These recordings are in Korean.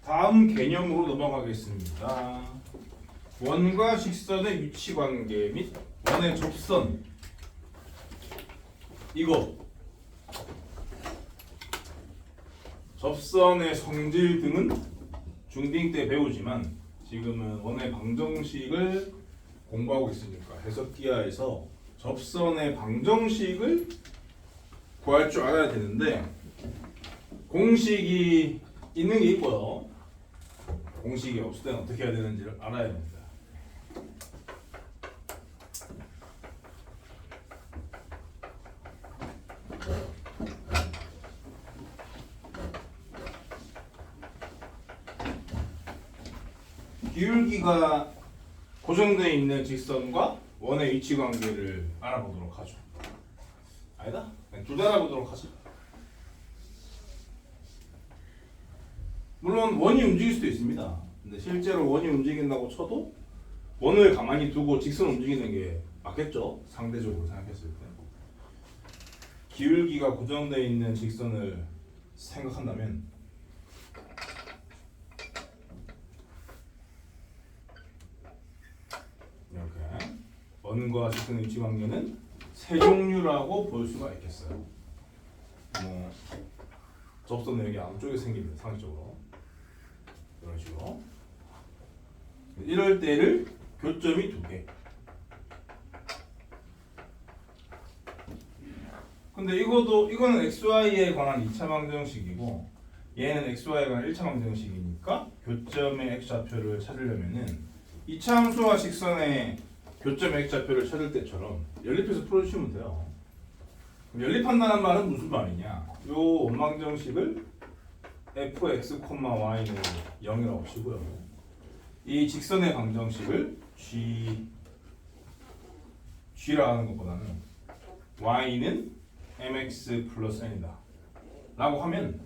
다음 개념으로 넘어가겠습니다. 원과 직선의 위치관계 및 원의 접선. 이거 접선의 성질 등은 중딩 때 배우지만 지금은 원의 방정식을 공부하고 있으니까 해석기하에서 접선의 방정식을 구할 줄 알아야 되는데 공식이 있는 게 있고요. 공식이 없을 때는 어떻게 해야 되는지를 알아야 됩니다. 기울기가 고정되어 있는 직선과 원의 위치 관계를 알아보도록 하죠. 아니다? 둘 다 알아보도록 하죠. 물론 원이 움직일 수도 있습니다. 근데 실제로 원이 움직인다고 쳐도 원을 가만히 두고 직선 움직이는 게 맞겠죠? 상대적으로 생각했을 때. 기울기가 고정되어 있는 직선을 생각한다면 이렇게 원과 직선의 위치 관계는 세 종류라고 볼 수가 있겠어요. 접선은 여기 안쪽에 생깁니다. 상식적으로 이런 식으로. 이럴 때를 교점이 두 개. 근데 이거는 XY에 관한 2차 방정식이고 얘는 XY에 관한 1차 방정식이니까 교점의 X좌표를 찾으려면은 2차 함수와 직선의 교점의 X좌표를 찾을 때처럼 연립해서 풀어주시면 돼요. 연립한다는 말은 무슨 말이냐? 요 원방정식을 fx, y는 0이라고 치고요. 이 직선의 방정식을 g라 하는 것보다는 y는 mx 플러스 n이다 라고 하면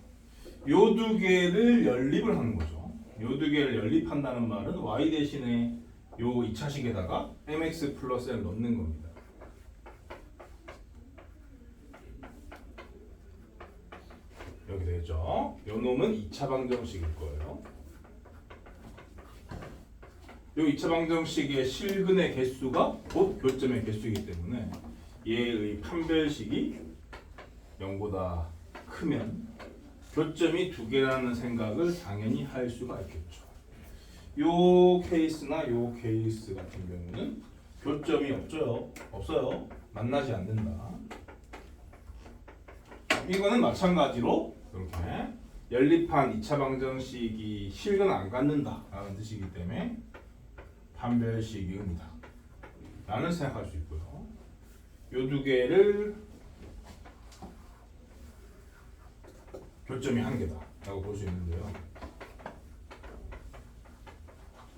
요 두 개를 연립을 하는 거죠. 요 두 개를 연립한다는 말은 y 대신에 요 2차식에다가 mx 플러스 n 넣는 겁니다. 여기 되겠죠? 요 놈은 2차 방정식일 거예요. 요 2차 방정식의 실근의 개수가 곧 교점의 개수이기 때문에 얘의 판별식이 0보다 크면 교점이 두 개라는 생각을 당연히 할 수가 있겠죠. 요 케이스나 요 케이스 같은 경우는 교점이 없어요. 만나지 않는다. 이거는 마찬가지로 이렇게 연립한 2차 방정식이 실근 안 갖는다 라는 뜻이기 때문에 판별식이 의미다 라는 생각할 수 있고요. 요 두 개를 교점이 한 개다 라고 볼 수 있는데요.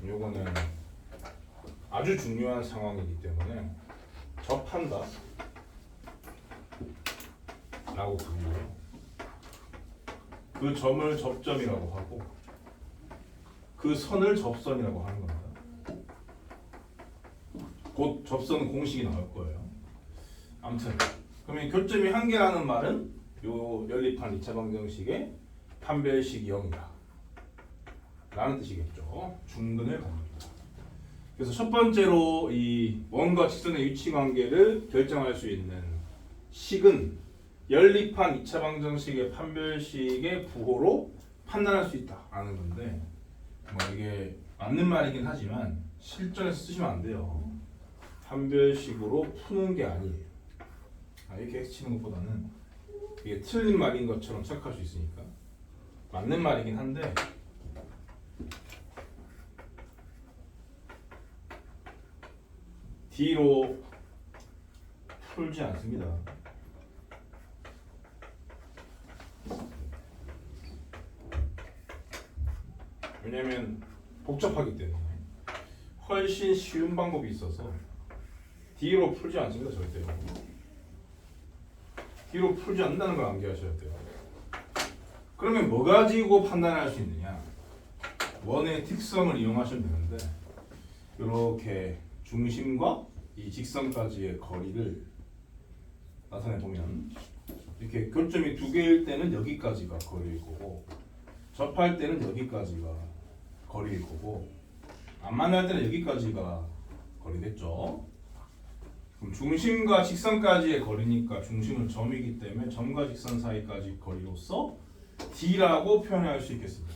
요거는 아주 중요한 상황이기 때문에 접한다 라고 부르고요. 그 점을 접점이라고 하고 그 선을 접선이라고 하는 겁니다. 곧 접선 공식이 나올 거예요. 아무튼 그러면 교점이 한 개라는 말은 요 연립한 2차 방정식의 판별식이 0이다 라는 뜻이겠죠. 중근을 갖는다. 그래서 첫 번째로 이 원과 직선의 위치 관계를 결정할 수 있는 식은 연립한 2차 방정식의 판별식의 부호로 판단할 수 있다라는 건데 이게 맞는 말이긴 하지만 실전에서 쓰시면 안 돼요. 판별식으로 푸는 게 아니에요. 이렇게 치는 것보다는 이게 틀린 말인 것처럼 착각할 수 있으니까 맞는 말이긴 한데 D로 풀지 않습니다. 왜냐면 복잡하기 때문에 훨씬 쉬운 방법이 있어서 D로 풀지 않습니다. 절대로. D로 풀지 않는다는 걸 암기하셔야 돼요. 그러면 뭐 가지고 판단할 수 있느냐? 원의 특성을 이용하시면 되는데 이렇게 중심과 이 직선까지의 거리를 나타내 보면 이렇게 교점이 두 개일 때는 여기까지가 거리일 거고 접할 때는 여기까지가 거리일 거고 안 만날 때는 여기까지가 거리겠죠. 그럼 중심과 직선까지의 거리니까 중심은 점이기 때문에 점과 직선 사이까지 거리로서 D라고 표현할 수 있겠습니다.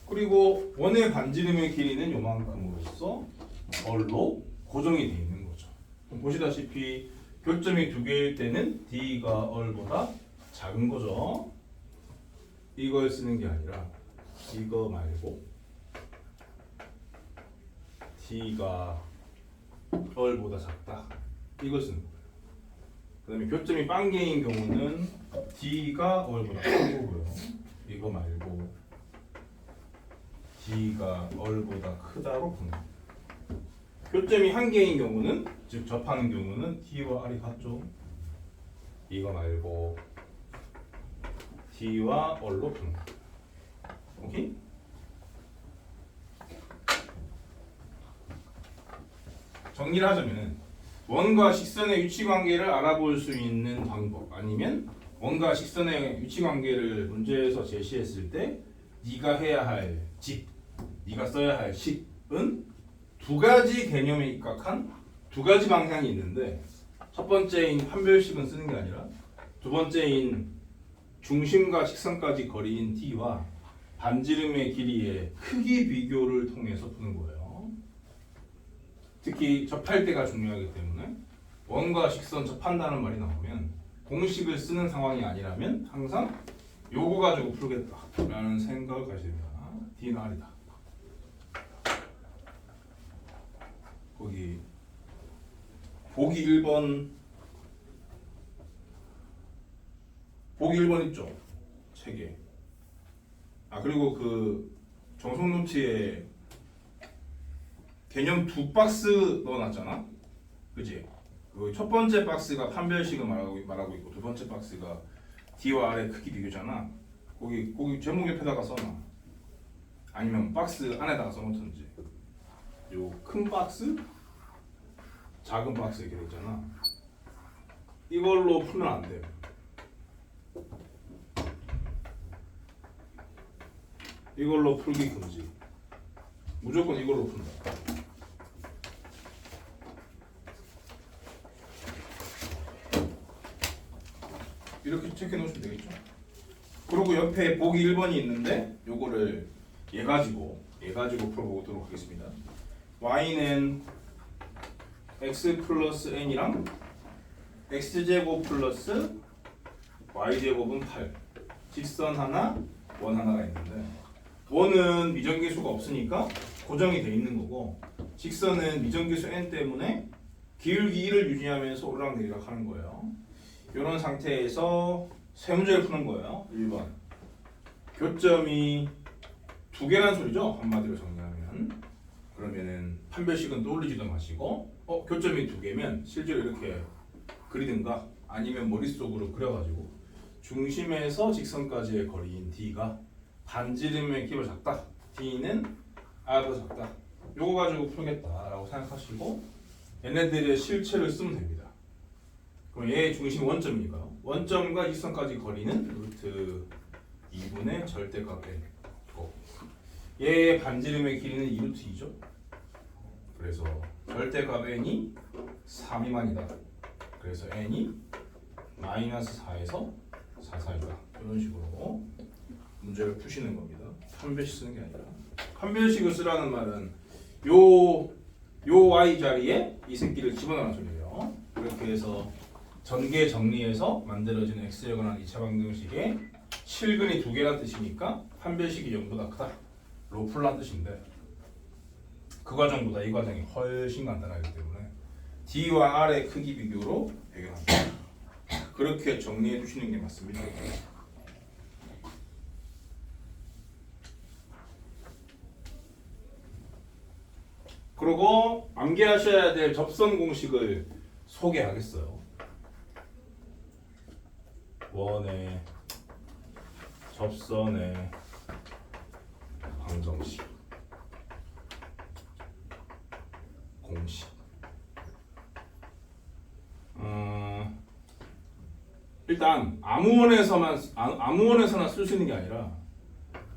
그리고 원의 반지름의 길이는 요만큼으로써 얼로 고정이 되어 있는 거죠. 그럼 보시다시피 교점이 두 개일 때는 D가 얼보다 작은 거죠. 이걸 쓰는 게 아니라 이거 말고 D가 얼보다 작다. 이걸 쓰는 거예요. 그 다음에 교점이 빵개인 경우는 D가 얼보다 큰 거고요. 이거 말고 D가 얼보다 크다로 푸는 거예요. 교점이 한 개인 경우는 즉 접하는 경우는 D와 R이 같죠. 이거 말고 D와 R로 푸는 거예요. 오케이? 정리를 하자면 원과 직선의 위치 관계를 알아볼 수 있는 방법 아니면 원과 직선의 위치 관계를 문제에서 제시했을 때 네가 해야 할 집, 네가 써야 할 식은 두 가지 개념에 입각한 두 가지 방향이 있는데 첫 번째인 판별식은 쓰는 게 아니라 두 번째인 중심과 직선까지 거리인 T와 반지름의 길이의 크기 비교를 통해서 푸는 거예요. 특히 접할 때가 중요하기 때문에 원과 직선 접한다는 말이 나오면 공식을 쓰는 상황이 아니라면 항상 요거 가지고 풀겠다라는 생각을 가져야 됩니다. D는 R이다. 거기 보기 1번 있죠? 책에. 그리고 그 정석 노트에 개념 두 박스 넣어놨잖아. 그지? 그 첫 번째 박스가 판별식을 말하고 있고 두 번째 박스가 D와 R의 크기 비교잖아. 거기 제목 옆에다가 써놔. 아니면 박스 안에다가 써놓든지. 요 큰 박스, 작은 박스 이렇게 있잖아. 이걸로 풀면 안 돼요. 이걸로 풀기 금지. 무조건 이걸로 푼다. 이렇게 체크해 놓으시면 되겠죠. 그리고 옆에 보기 1번이 있는데 요거를 얘 가지고 풀어보도록 하겠습니다. y는 x 플러스 n이랑 x제곱 플러스 y제곱은 8 직선 하나, 원 하나가 있는데 원은 미정계수가 없으니까 고정이 돼 있는 거고 직선은 미정계수 n 때문에 기울기 1을 유지하면서 오르락내리락 하는 거예요. 이런 상태에서 세 문제를 푸는 거예요. 1번 교점이 두 개란 소리죠. 한마디로 정리하면 그러면은 판별식은 떠올리지도 마시고 교점이 두 개면 실제로 이렇게 그리든가 아니면 머릿속으로 그려가지고 중심에서 직선까지의 거리인 D가 반지름의 키로 작다. D는 R보다 작다. 요거 가지고 풀겠다라고 생각하시고 얘네들의 실체를 쓰면 됩니다. 그럼 얘의 중심이 원점이니까요. 원점과 직선까지 거리는 루트 2분의 절대값 n이고 얘의 반지름의 길이는 2루트 2죠. 그래서 절대값 n이 3 미만이다. 그래서 n이 마이너스 4에서 4 사이다. 이런 식으로 문제를 푸시는 겁니다. 판별식 쓰는 게 아니라. 판별식을 쓰라는 말은 요 y 자리에 이 새끼를 집어넣는 소리예요. 그렇게 해서 전개 정리해서 만들어진 x에 관한 2차 방정식에 실근이 두 개란 뜻이니까 판별식이 0보다 크다. 로 풀란 뜻인데 그 과정보다 이 과정이 훨씬 간단하기 때문에 D와 R의 크기 비교로 해결합니다. 그렇게 정리해 주시는 게 맞습니다. 그리고 암기하셔야 될 접선 공식을 소개하겠어요. 원의 접선의 방정식 공식 일단 아무 원에서나 쓸 수 있는 게 아니라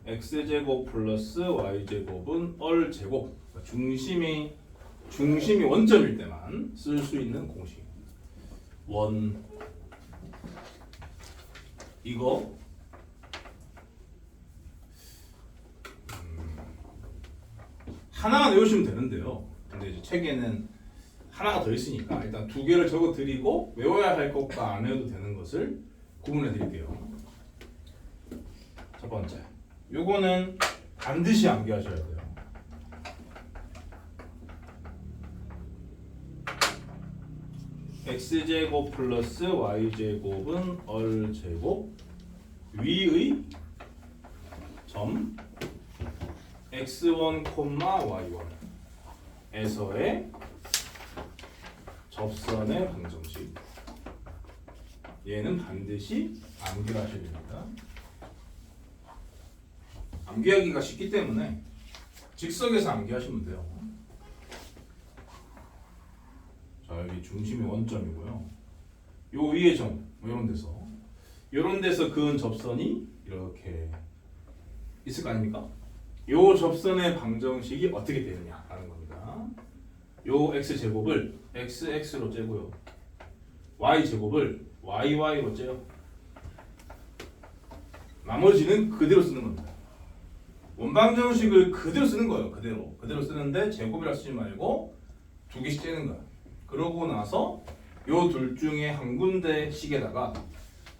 x제곱 플러스 y제곱은 얼제곱, 중심이 원점일 때만 쓸 수 있는 공식. 원 이거 하나만 외우시면 되는데요. 근데 이제 책에는 하나가 더 있으니까 일단 두 개를 적어 드리고 외워야 할 것과 안 외워도 되는 것을 구분해 드릴게요. 첫 번째, 요거는 반드시 암기하셔야 돼요. x제곱 플러스 y제곱은 얼제곱 위의 점 x1, y1에서의 접선의 방정식. 얘는 반드시 암기를 하셔야 됩니다. 암기하기가 쉽기 때문에 즉석에서 암기하시면 돼요. 자, 여기 중심이 원점이고요. 요 위에 점, 이런 데서 그은 접선이 이렇게 있을 거 아닙니까? 요 접선의 방정식이 어떻게 되느냐라는 겁니다. 요 x제곱을 xx로 째고요. y제곱을 yy로 째요. 나머지는 그대로 쓰는 겁니다. 원방정식을 그대로 쓰는 거예요. 그대로 쓰는데 제곱이라 쓰지 말고 두 개씩 째는 거야. 그러고 나서 요 둘 중에 한 군데씩에다가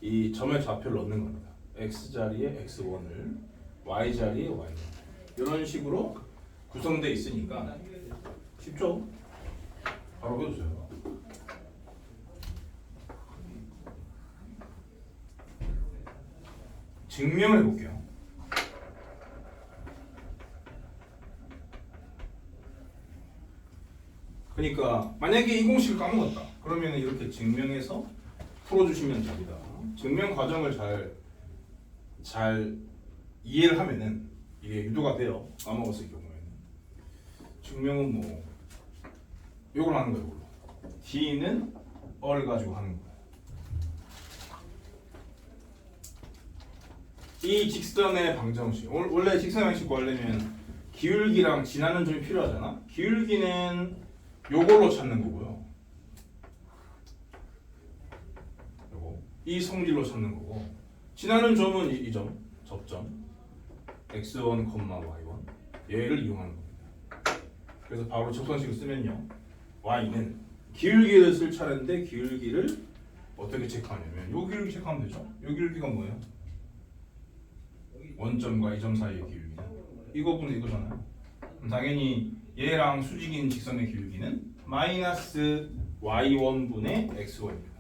이 점의 좌표를 넣는 겁니다. x 자리에 x1을 y 자리에 y1 이런 식으로 구성되어 있으니까 쉽죠? 바로 배워주세요. 증명을 해볼게요. 그러니까 만약에 이 공식을 까먹었다. 그러면 이렇게 증명해서 풀어주시면 됩니다. 증명 과정을 잘 이해를 하면은 이게 유도가 돼요. 까먹었을 경우에는. 증명은 뭐 요걸 하는 거예요. D는 얼 가지고 하는 거예요. 이 직선의 방정식. 원래 직선의 방식 구하려면 기울기랑 지나는 점이 필요하잖아. 기울기는 요걸로 찾는 거고요. 요거 이 성질로 찾는 거고, 지나는 점은 이 점, 접점 x1, y1 얘를 이용하는 겁니다. 그래서 바로 접선식을 쓰면요, y는 기울기를 쓸 차례인데 기울기를 어떻게 체크하냐면 요 기울기 체크하면 되죠. 요 기울기가 뭐예요? 원점과 이 점 사이의 기울기는 이거분의 이거잖아요. 그럼 당연히 얘랑 수직인 직선의 기울기는 마이너스 y1분의 x1입니다.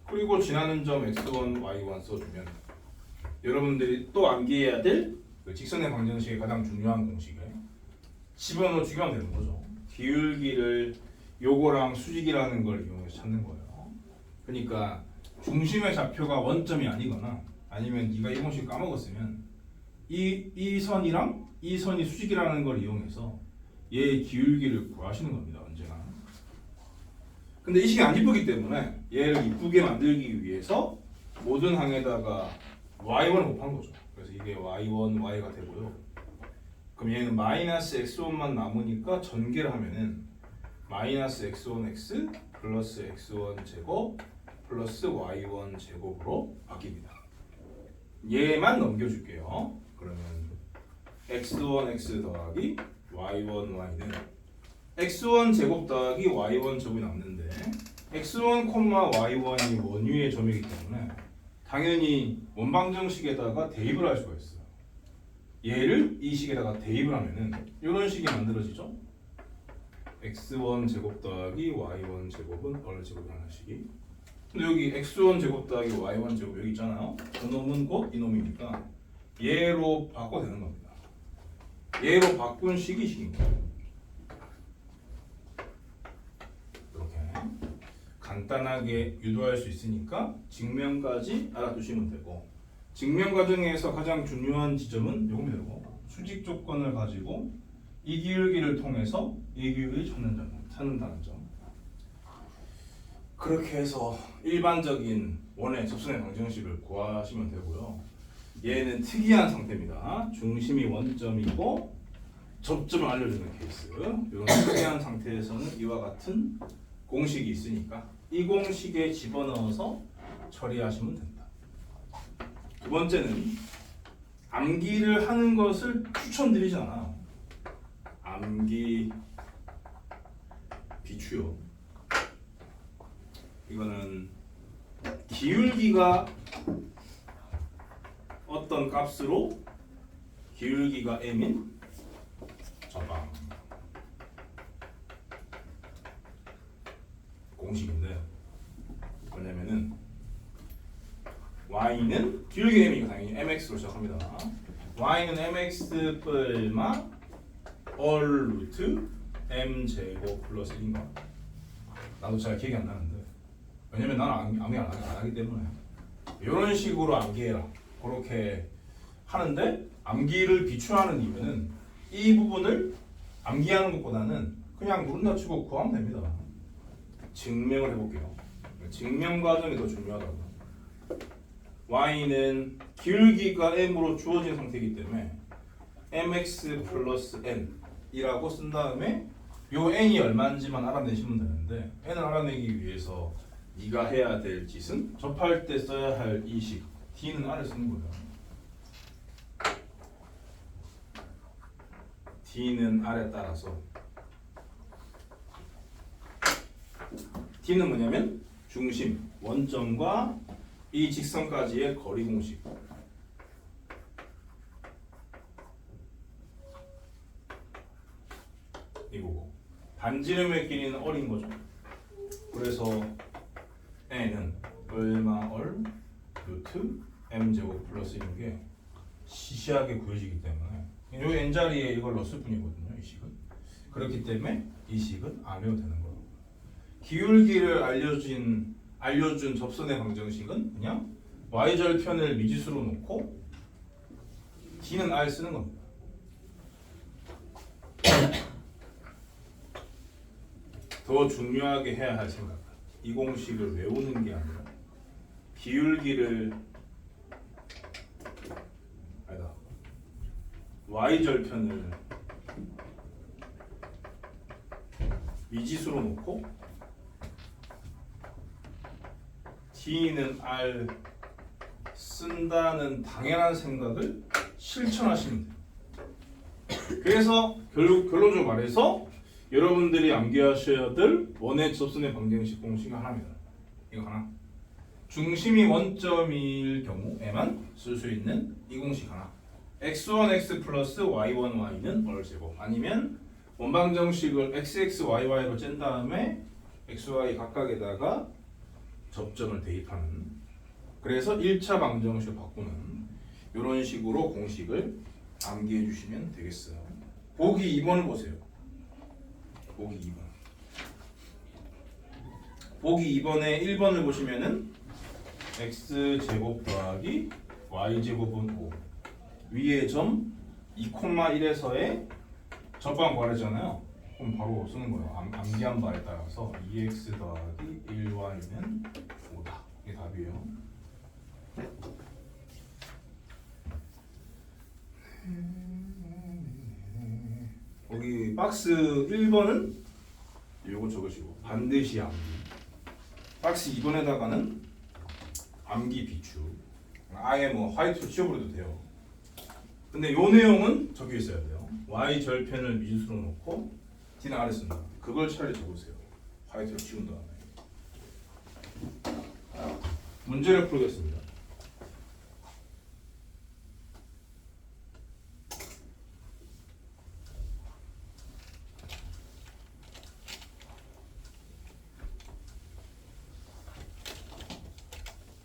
그리고 지나는 점 x1, y1 써주면 여러분들이 또 암기해야 될 그 직선의 방정식의 가장 중요한 공식을 집어넣어 주기만 되는 거죠. 기울기를 요거랑 수직이라는 걸 이용해서 찾는 거예요. 그러니까 중심의 좌표가 원점이 아니거나 아니면 네가 이 공식 까먹었으면 이 선이랑 이 선이 수직이라는 걸 이용해서 얘의 기울기를 구하시는 겁니다. 언제나. 근데 이 식이 안 이쁘기 때문에 얘를 이쁘게 만들기 위해서 모든 항에다가 y1을 곱한 거죠. 그래서 이게 y1, y가 되고요. 그럼 얘는 마이너스 x1만 남으니까 전개를 하면은 마이너스 x1 x 플러스 x1 제곱 플러스 y1 제곱으로 바뀝니다. 얘만 넘겨줄게요. 그러면 x1 x 더하기 y1 y는 x1 제곱 더하기 y1 제곱이 남는데 x1, y1이 원위의 점이기 때문에 당연히 원방정식에다가 대입을 할 수가 있어요. 얘를 이 식에다가 대입을 하면은 이런 식이 만들어지죠. x1 제곱 더하기 y1 제곱은 얼 제곱이라는 식이. 근데 여기 x1 제곱 더하기 y1 제곱 여기 있잖아요. 그놈은 곧 이놈이니까 얘로 바꿔도 되는 겁니다. 얘로 바꾼 식이 식인 거예요. 이렇게 간단하게 유도할 수 있으니까 증명까지 알아두시면 되고, 증명 과정에서 가장 중요한 지점은 요겁니다. 수직 조건을 가지고 이 기울기를 통해서 이 기울기를 찾는다는 점. 그렇게 해서 일반적인 원의 접선의 방정식을 구하시면 되고요. 얘는 특이한 상태입니다. 중심이 원점이고 접점을 알려주는 케이스. 이런 특이한 상태에서는 이와 같은 공식이 있으니까 이 공식에 집어넣어서 처리하시면 된다. 두 번째는 암기를 하는 것을 추천드리지 않아요. 암기 비추요. 이거는 기울기가 어떤 값으로 기울기가 m인 저방 공식인데 뭐냐면은 y는 기울기 m이니까 당연히 mx로 시작합니다. y는 mx 뿔마 all 루트 m 제곱 플러스 1인가? 나도 잘 기억이 안 나는데 왜냐면 나는 암기 안 하기 때문에 이런 식으로 암기해라 그렇게 하는데 암기를 비추하는 이유는 이 부분을 암기하는 것보다는 그냥 누른다 치고 구하면 됩니다. 증명을 해볼게요. 증명 과정이 더 중요하다고. y는 기울기가 m으로 주어진 상태이기 때문에 mx 플러스 n이라고 쓴 다음에 요 n이 얼마인지만 알아내시면 되는데 n을 알아내기 위해서 네가 해야 될 짓은 접할 때 써야 할 이 식 d는 r을 쓰는 거예요. d는 r에 따라서 d는 뭐냐면 중심 원점과 이 직선까지의 거리 공식. 이거고 반지름의 길이는 얼인 거죠. 그래서 n은 얼마 얼 루트 m 제곱 플러스 이런 게 시시하게 구해지기 때문에 이 n 자리에 이걸 넣었을 뿐이거든요. 이 식은. 그렇기 때문에 이 식은 안 외워도 되는 거예요. 기울기를 알려준 접선의 방정식은 그냥 y절편을 미지수로 놓고 d는 r 쓰는 겁니다. 더 중요하게 해야 할 생각. 이 공식을 외우는 게 아니라 기울기를 아니다. y절편을 미지수로 놓고 d는 r 쓴다는 당연한 생각을 실천하시면 돼요. 그래서 결론적으로 말해서 여러분들이 암기하셔야 될 원의 접선의 방정식 공식은 하나입니다. 이거 하나. 중심이 원점일 경우에만 쓸 수 있는 이 공식 하나. x1x 플러스 y1y는 얼제곱. 아니면 원방정식을 xxyy로 짠 다음에 xy 각각에다가 접점을 대입하는. 그래서 1차 방정식을 바꾸는 이런 식으로 공식을 암기해 주시면 되겠어요. 보기 2번을 보세요. 보기 2번. 보기 2번에 1번을 보시면은 x제곱 더하기 y제곱은 5 위에 점 2,1에서의 접방 구하랬잖아요. 그럼 바로 쓰는 거예요. 암기한 바에 따라서 2x 더하기 1y는 5다. 이게 답이에요. 여기 박스 1번은 요거 적으시고 반드시 암기. 박스 2번에다가는 암기 비추. 아예 뭐 화이트로 지워버려도 돼요. 근데 요 내용은 적혀 있어야 돼요. y 절편을 미지수로 놓고 d는 r을 쓴다. 그걸 차라리 적으세요. 화이트로 지운 다음에. 문제를 풀겠습니다.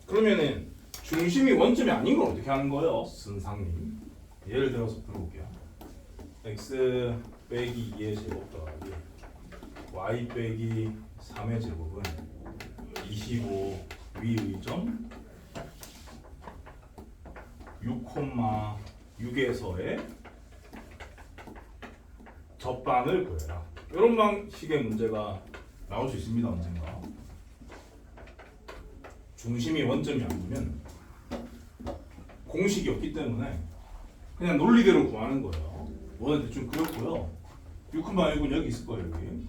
그러면은 중심이 원점이 아닌 걸 어떻게 하는 거예요? 선상님. 예를 들어서 들어볼게요. x 빼기 2의 제곱 더하기 y 빼기 3의 제곱은 25 위의 점 6,6에서의 접방을 구해라. 이런 방식의 문제가 나올 수 있습니다. 언젠가. 중심이 원점이 아니면 공식이 없기 때문에 그냥 논리대로 구하는 거예요. 원은 대충 그렸고요. 6,1은 여기 있을 거예요. 여기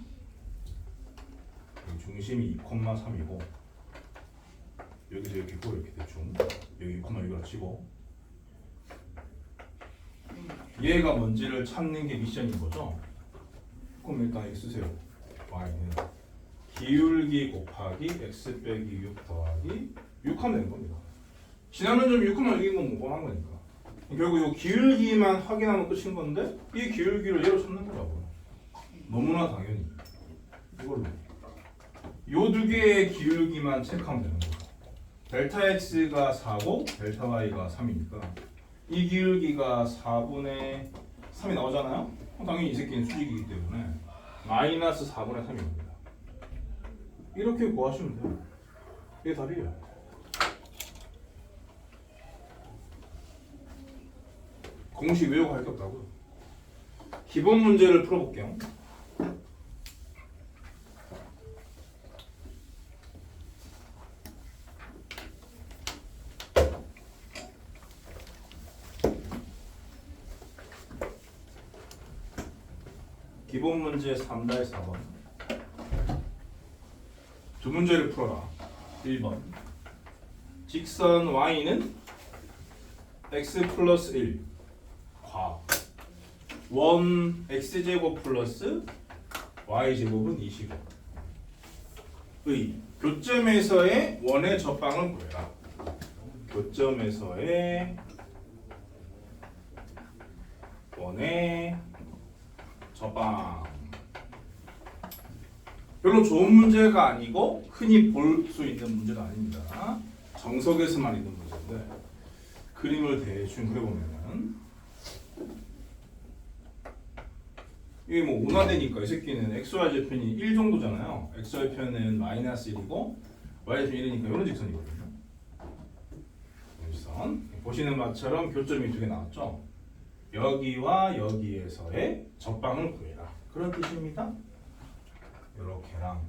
중심이 2,3이고 여기서 이렇게 고 이렇게 대충 여기 6,6이라고 치고 얘가 뭔지를 찾는 게 미션인 거죠. 그럼 일단 이렇게 쓰세요. y는 기울기 곱하기 x 빼기 6 더하기 6 하면 되는 겁니다. 지나는 점 6,6인 건 무관한 거니까. 결국 이 기울기만 확인하면 끝인 건데 이 기울기를 얘로 찾는 거라고요. 너무나 당연히 이걸로 요 두 개의 기울기만 체크하면 되는 거예요. 델타 x가 4고 델타 y가 3이니까 이 기울기가 4분의 3이 나오잖아요. 당연히 이 새끼는 수직이기 때문에 마이너스 4분의 3이 옵니다. 이렇게 구하시면 돼요. 이게 답이에요. 공식 외우고 할 게 없다고요. 기본 문제를 풀어볼게요. 기본 문제 3-4번 두 문제를 풀어라. 1번 직선 y는 x 플러스 1 과 원 x제곱 플러스 y제곱은 25 의 교점에서의 원의 접방을 구해라. 교점에서의 원의 접방. 별로 좋은 문제가 아니고 흔히 볼 수 있는 문제가 아닙니다. 정석에서만 있는 문제인데 그림을 대충 그려보면은 이게 뭐 운하되니까 이 새끼는 xy 제편이 1 정도잖아요. xy 편은 마이너스 1이고 y 제편 1이니까 이런 직선이거든요. 직선 보시는 바처럼 교점이 두 개 나왔죠. 여기와 여기에서의 접방을 구해라. 그런 뜻입니다. 이렇게랑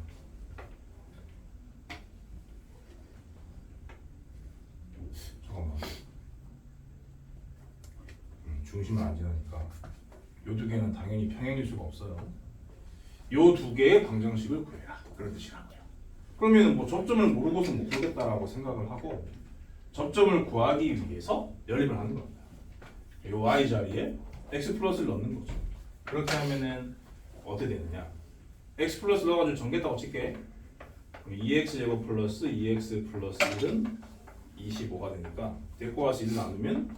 잠깐만 중심을 안 지나니까 요 두 개는 당연히 평행일 수가 없어요. 요 두 개의 방정식을 구해라. 그런 뜻이라고요. 그러면 뭐 접점을 모르고서 못 구겠다라고 생각을 하고 접점을 구하기 위해서 연립을 하는 겁니다. 요 y 자리에 x 플러스를 넣는 거죠. 그렇게 하면은 어떻게 되느냐? x 플러스 넣어가지고 전개했다고 칠게. 그럼 2x 제곱 플러스 2x 플러스 1은 25가 되니까 데리고 와서 1 나누면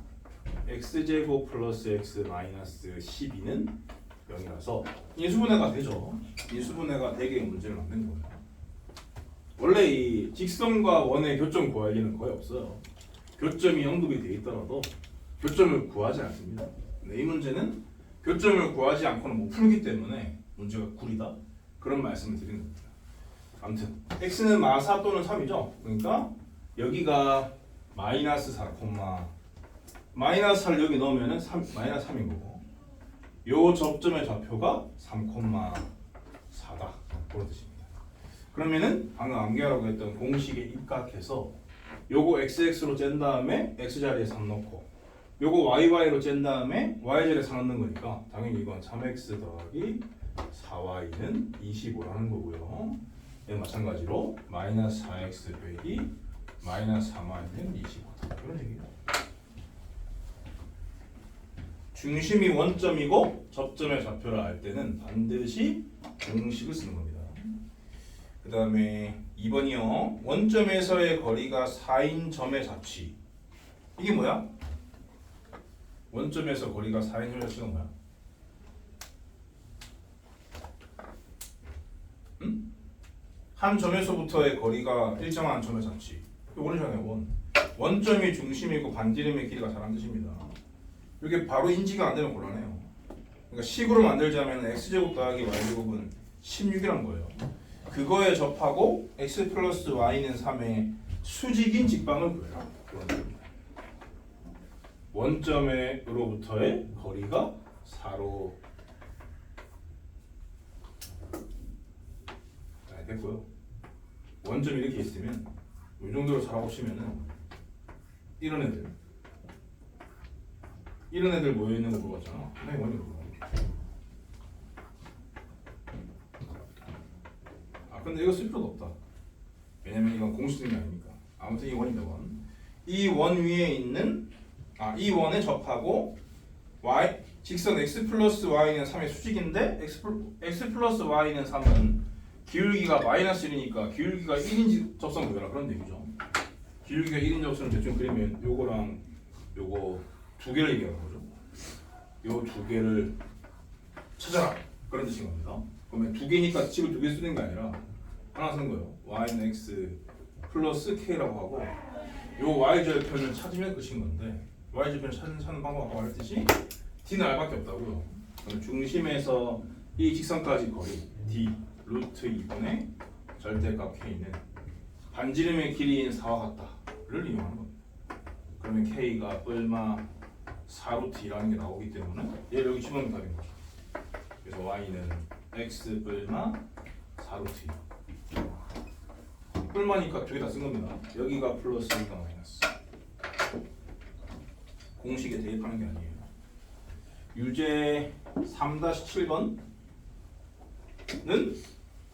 x 제곱 플러스 x 마이너스 12는 0이라서 인수분해가 되죠. 인수분해가 되게 문제를 만든 거예요. 원래 이 직선과 원의 교점 구할 일은 거의 없어요. 교점이 언급이 돼 있더라도 교점을 구하지 않습니다. 근데 이 문제는 교점을 구하지 않고는 못 풀기 때문에 문제가 구리다. 그런 말씀을 드리는 겁니다. 아무튼 x는 마사 또는 3이죠. 그러니까 여기가 마이너스 4, 마이너스 4를 여기 넣으면 마이너스 3인 거고 요 접점의 좌표가 3,4다. 그런 뜻입니다. 그러면은 방금 암기하라고 했던 공식에 입각해서 요거 xx로 짠 다음에 x자리에 3 넣고 요거 yy로 짠 다음에 y자리에 4 넣는 거니까 당연히 이건 3x 더하기 4y는 25라는 거고요. 얘는 마찬가지로 마이너스 4x 빼기 마이너스 3y는 25다. 이런 얘기예요. 중심이 원점이고 접점의 좌표를 알 때는 반드시 공식을 쓰는 겁니다. 그 다음에 2번이요. 원점에서의 거리가 4인 점의 자취. 이게 뭐야? 원점에서 거리가 4인 점의 자취가 뭐야? 응? 한 점에서부터의 거리가 일정한 점의 자취. 이거 원이잖아요. 원. 원점이 중심이고 반지름의 길이가 4라는 뜻입니다. 이게 바로 인지가 안 되면 곤란해요. 그러니까 식으로 만들자면 x제곱 더하기 y제곱은 16이란 거예요. 그거에 접하고 x 플러스 y는 3의 수직인 직방을 구해라. 원점으로부터의 거리가 4로 됐고요. 원점이 이렇게 있으면 이 정도로 잡아보시면은 이런 애들 모여 있는 거 물어봤잖아. 그냥 원이 물어. 아 근데 이거 쓸 필요도 없다. 왜냐면 이건 공식이 아니니까. 아무튼 이 원입니다. 원. 이 원 위에 있는 이 원에 접하고 y 직선 x 플러스 y는 3의 수직인데 x 플러스 y는 3은 기울기가 마이너스 1이니까 기울기가 1인 접선 구해라 그런 얘기죠. 기울기가 1인 접선을 대충 그리면 요거랑 요거 두 개를 얘기하는 거죠. 요 두 개를 찾아라 그런 뜻인 겁니다. 그러면 두 개니까 집을 두 개 쓰는 게 아니라 하나 쓰는 거예요. y는 x 플러스 k라고 하고 요 y절편을 찾으면 끝인 건데 y절편을 찾는 방법 아까 말했듯이 d는 r밖에 없다고요. 그럼 중심에서 이 직선까지 거리 d 루트 2분의 절대값 k는 반지름의 길이인 4와 같다를 이용하는 겁니다. 그러면 k가 얼마 4루트 2라는 게 나오기 때문에 얘를 여기 집어넣으면 답인 거죠. 그래서 y는 x 얼마 4루트 2 뿔마니까 두 개 다 쓴 겁니다. 여기가 플러스 여기가 마이너스. 공식에 대입하는 게 아니에요. 유제 3-7번은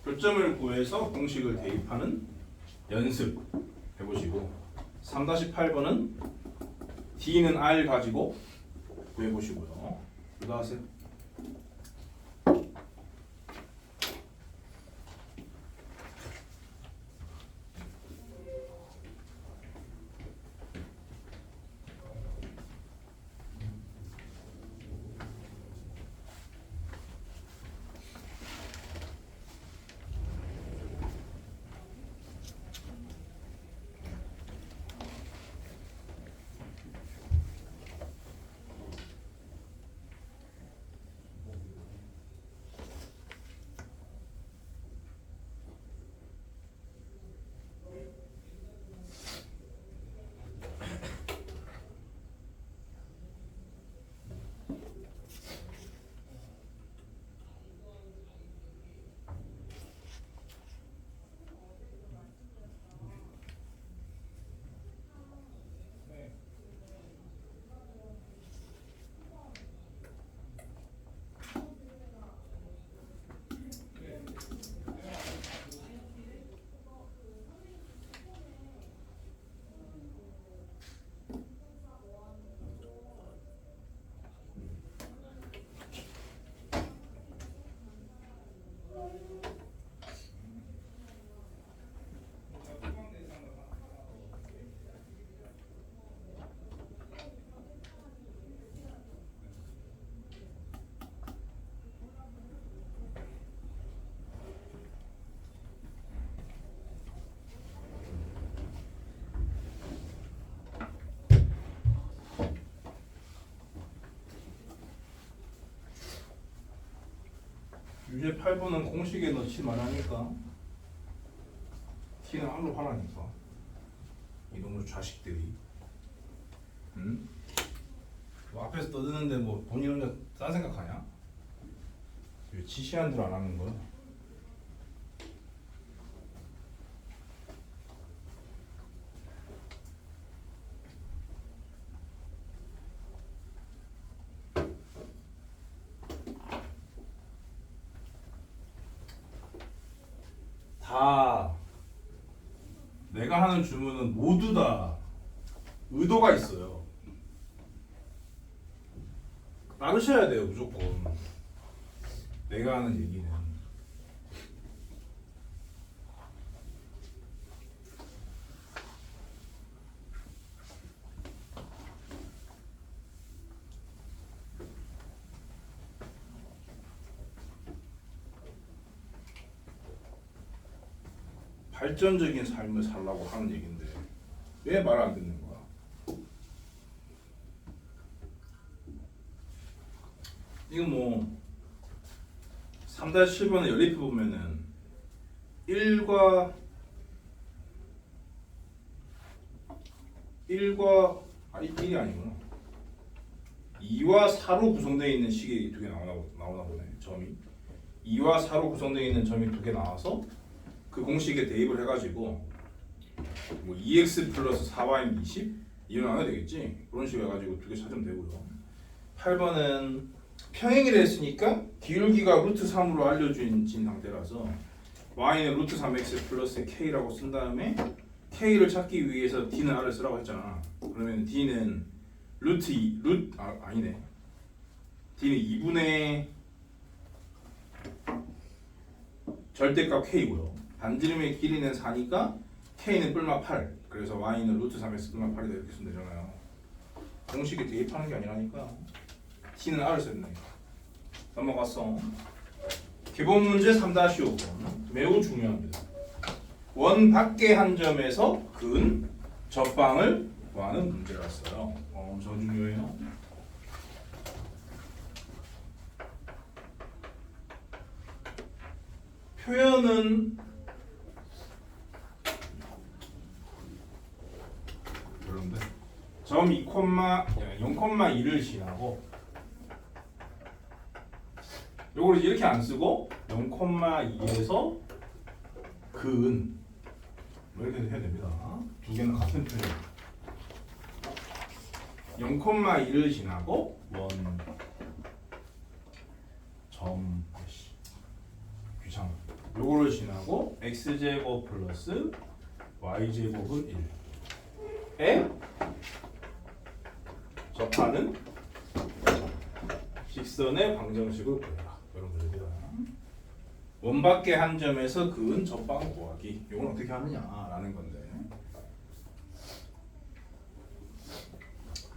교점을 구해서 공식을 대입하는 연습 해보시고 3-8번은 D는 R 가지고 구해보시고요. 그거 하세요. 유제 8번은 공식에 넣지 말라니까 T는 R로 하라니까 이놈의 자식들이 뭐 앞에서 떠드는데 뭐 본인 혼자 딴 생각하냐? 왜 지시한 대로 안 하는 거야? 다 내가 하는 주문은 모두 다 의도가 있어요. 따르셔야 돼요 무조건. 내가 하는 얘기는 발전적인 삶을 살라고 하는 얘긴데 왜 말 안 듣는 거야? 이거 뭐 3-7번에 연립해 보면은 1과 1이 아니구나. 2와 4로 구성되어 있는 식이 두 개 나오나 보네. 점이 2와 4로 구성되어 있는 점이 두 개 나와서 그 공식에 대입을 해가지고 뭐 2x 플러스 4y 20 이런 안 해도 되겠지. 그런 식으로 해가지고 두 개 찾으면 되고요. 8번은 평행이라 했으니까 기울기가 루트 3으로 알려진 상태라서 y는 루트 3x 플러스 k라고 쓴 다음에 k를 찾기 위해서 d는 r을 쓰라고 했잖아. 그러면 d는 루트 2, 아니네. d는 2분의 절대값 k고요. 반지름의 길이는 4니까 k는 뿔마 8. 그래서 y는 루트 3x 뿔마 8이다 이렇게 쓰면 되잖아요. 공식에 대입하는 게 아니라니까. t는 r을 썼네. 넘어갔어. 기본 문제 3-5번 매우 중요합니다. 원 밖의 한 점에서 근 접방을 구하는 문제였어요. 엄청 중요해요. 표현은 여러분들 점 0,2를 지나고 요걸 이렇게 안 쓰고 0,2에서 근 이렇게 해야 됩니다. 두 개는 같은 표현. 0,2를 지나고 점 귀찮아. 요거를 지나고 x제곱 플러스 y제곱은 1에 접하는 직선의 방정식을 구해라. 이런 문제입니다. 원 밖의 한 점에서 근 접방 구하기. 이건 어떻게 하느냐라는 건데.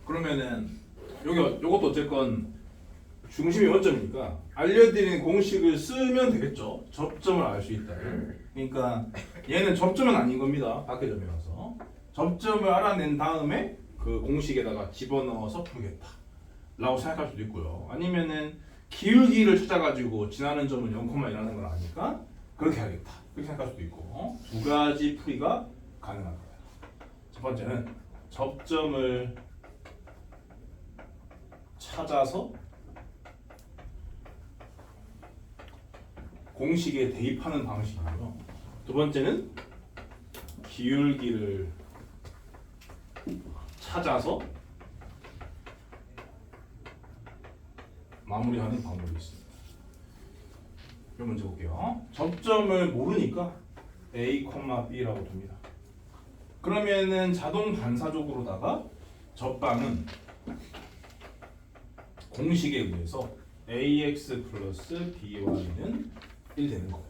그러면은 요것도 어쨌건 중심이 원점이니까 알려드린 공식을 쓰면 되겠죠. 접점을 알 수 있다. 그러니까 얘는 접점은 아닌 겁니다. 밖의 점이라서 접점을 알아낸 다음에 그 공식에다가 집어넣어서 풀겠다. 라고 생각할 수도 있고요. 아니면은 기울기를 찾아가지고 지나는 점은 0,1라는 걸 아니까 그렇게 하겠다. 그렇게 생각할 수도 있고 두 가지 풀이가 가능한 거예요. 첫 번째는 접점을 찾아서 공식에 대입하는 방식이고요. 두 번째는 기울기를 찾아서 마무리하는 방법이 있습니다. 이 문제 볼게요. 접점을 모르니까 A, B라고 둡니다. 그러면은 자동 반사적으로다가 접방은 공식에 의해서 AX 플러스 BY는 1 되는 거예요.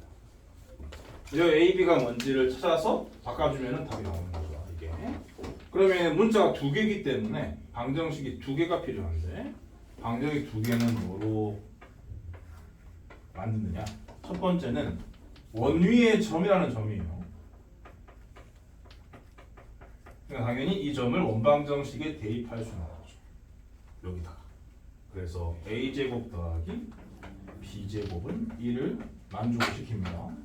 이 AB가 뭔지를 찾아서 바꿔주면 답이 나오는 거죠. 이게. 그러면 문자가 두 개이기 때문에 방정식이 두 개가 필요한데 방정식 두 개는 뭐로 만드느냐? 첫 번째는 원위의 점이라는 점이에요. 그러니까 당연히 이 점을 원방정식에 대입할 수 있는 거죠. 여기다가. 그래서 a제곱 더하기 b제곱은 1을 만족을 시킵니다.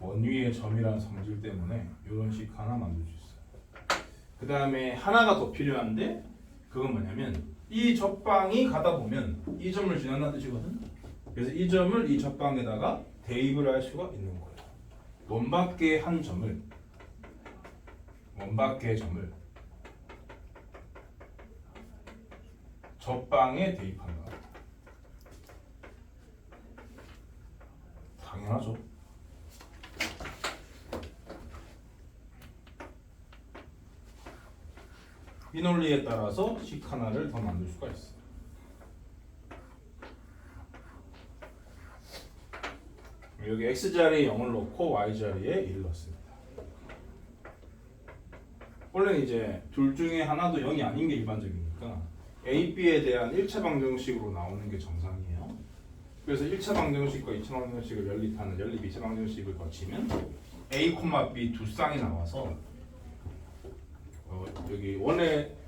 원위의 점이라는 성질 때문에 이런 식 하나 만들 수 있어요. 그 다음에 하나가 더 필요한데 그건 뭐냐면 이 접방이 가다 보면 이 점을 지난다는 뜻이거든. 그래서 이 점을 이 접방에다가 대입을 할 수가 있는 거예요. 원밖의 한 점을 접방에 대입한다. 당연하죠. 이 논리에 따라서 식 하나를 더 만들 수가 있어. 여기 x자리에 0을 넣고 y자리에 1을 넣습니다. 원래는 이제 둘 중에 하나도 0이 아닌 게 일반적이니까 A, B에 대한 1차 방정식으로 나오는 게 정상이에요. 그래서 1차 방정식과 2차 방정식을 연립하는 연립 2차 방정식을 거치면 A, B 두 쌍이 나와서 여기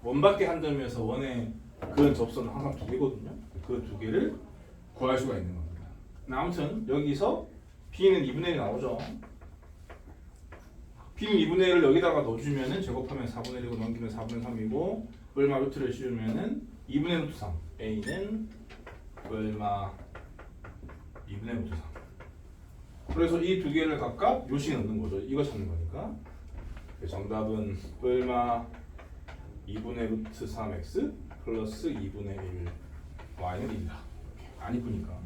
원밖에 한 점에서 원의 그런 접선은 항상 두 개거든요. 그 두 개를 구할 수가 있는 겁니다. 아무튼 여기서 B는 2분의 1이 나오죠. B는 2분의 1을 여기다가 넣어주면은 제곱하면 4분의 1이고 넘기면 4분의 3이고 얼마 루트를 씌우면은 2분의 루트 3. A는 얼마 2분의 루트 3. 그래서 이 두 개를 각각 요식에 넣는 거죠. 이거 찾는 거니까. 정답은 얼마 2분의 루트 3x 플러스 2분의 1 y는 1이다. 안 이쁘니까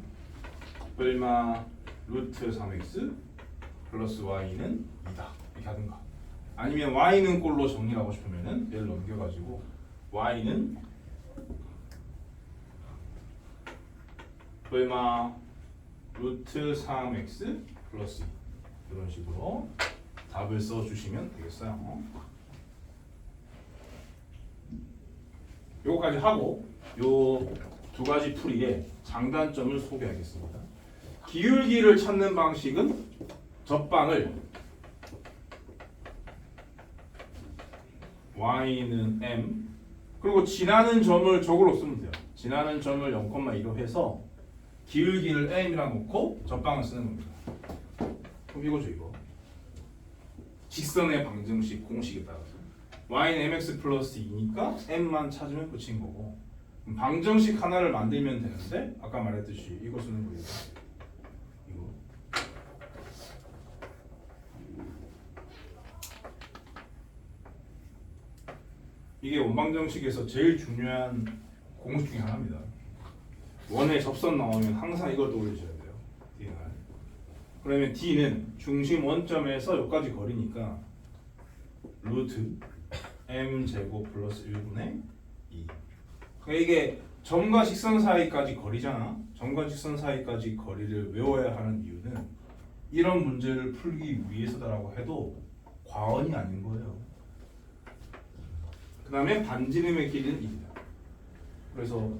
얼마 루트 3x 플러스 y는 2다. 이렇게 하든가. 아니면 y는 꼴로 정리하고 싶으면은 얘를 넘겨가지고 y는 얼마 루트 3x 플러스 2 이런 식으로 답을 써주시면 되겠어요. 요거까지 하고 요 두 가지 풀이의 장단점을 소개하겠습니다. 기울기를 찾는 방식은 접방을 y는 m 그리고 지나는 점을 저걸로 쓰면 돼요. 지나는 점을 0,1로 해서 기울기를 m이라 놓고 접방을 쓰는 겁니다. 그럼 이거죠 이거. 직선의 방정식 공식에 따라서 y는 mx 플러스 2니까 m만 찾으면 끝인 거고 방정식 하나를 만들면 되는데 아까 말했듯이 이거 쓰는 거예요. 이거 이게 원방정식에서 제일 중요한 공식 중에 하나입니다. 원의 접선 나오면 항상 이걸 떠올리셔야 돼요. D는. 그러면 D는 중심 원점에서 여기까지 거리니까 루트 m 제곱 플러스 1분의 2. 그러니까 이게 점과 직선 사이까지 거리잖아. 점과 직선 사이까지 거리를 외워야 하는 이유는 이런 문제를 풀기 위해서다라고 해도 과언이 아닌 거예요. 그 다음에 반지름의 길이는 1이다. 그래서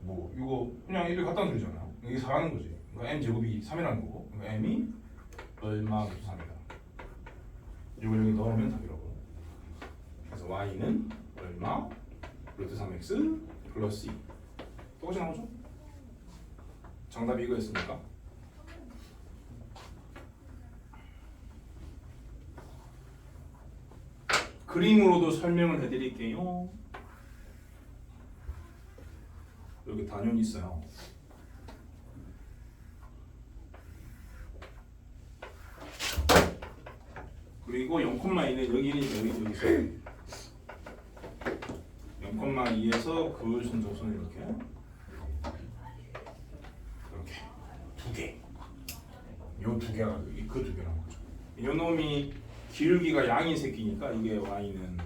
뭐 이거 그냥 1을 갖다 놓으잖아. 이게 4라는 거지. 그러니까 m 제곱이 3이라는 거고 그러니까 m이 얼마 루트 3이다. 이걸 여기 넣으면 답이라고. 그래서 y는 얼마 루트 3x 플러스 2 똑같이 나오죠? 정답이 이거였습니까? 그림으로도 설명을 해드릴게요. 여기 단연이 있어요. 그리고 0,2는 여기는 여기 있어요. 0,2에서 그을선 접선을 이렇게 두 개. 요 두 개가 그 두 개란 거죠. 요 놈이 기울기가 양인 새끼니까 이게 y는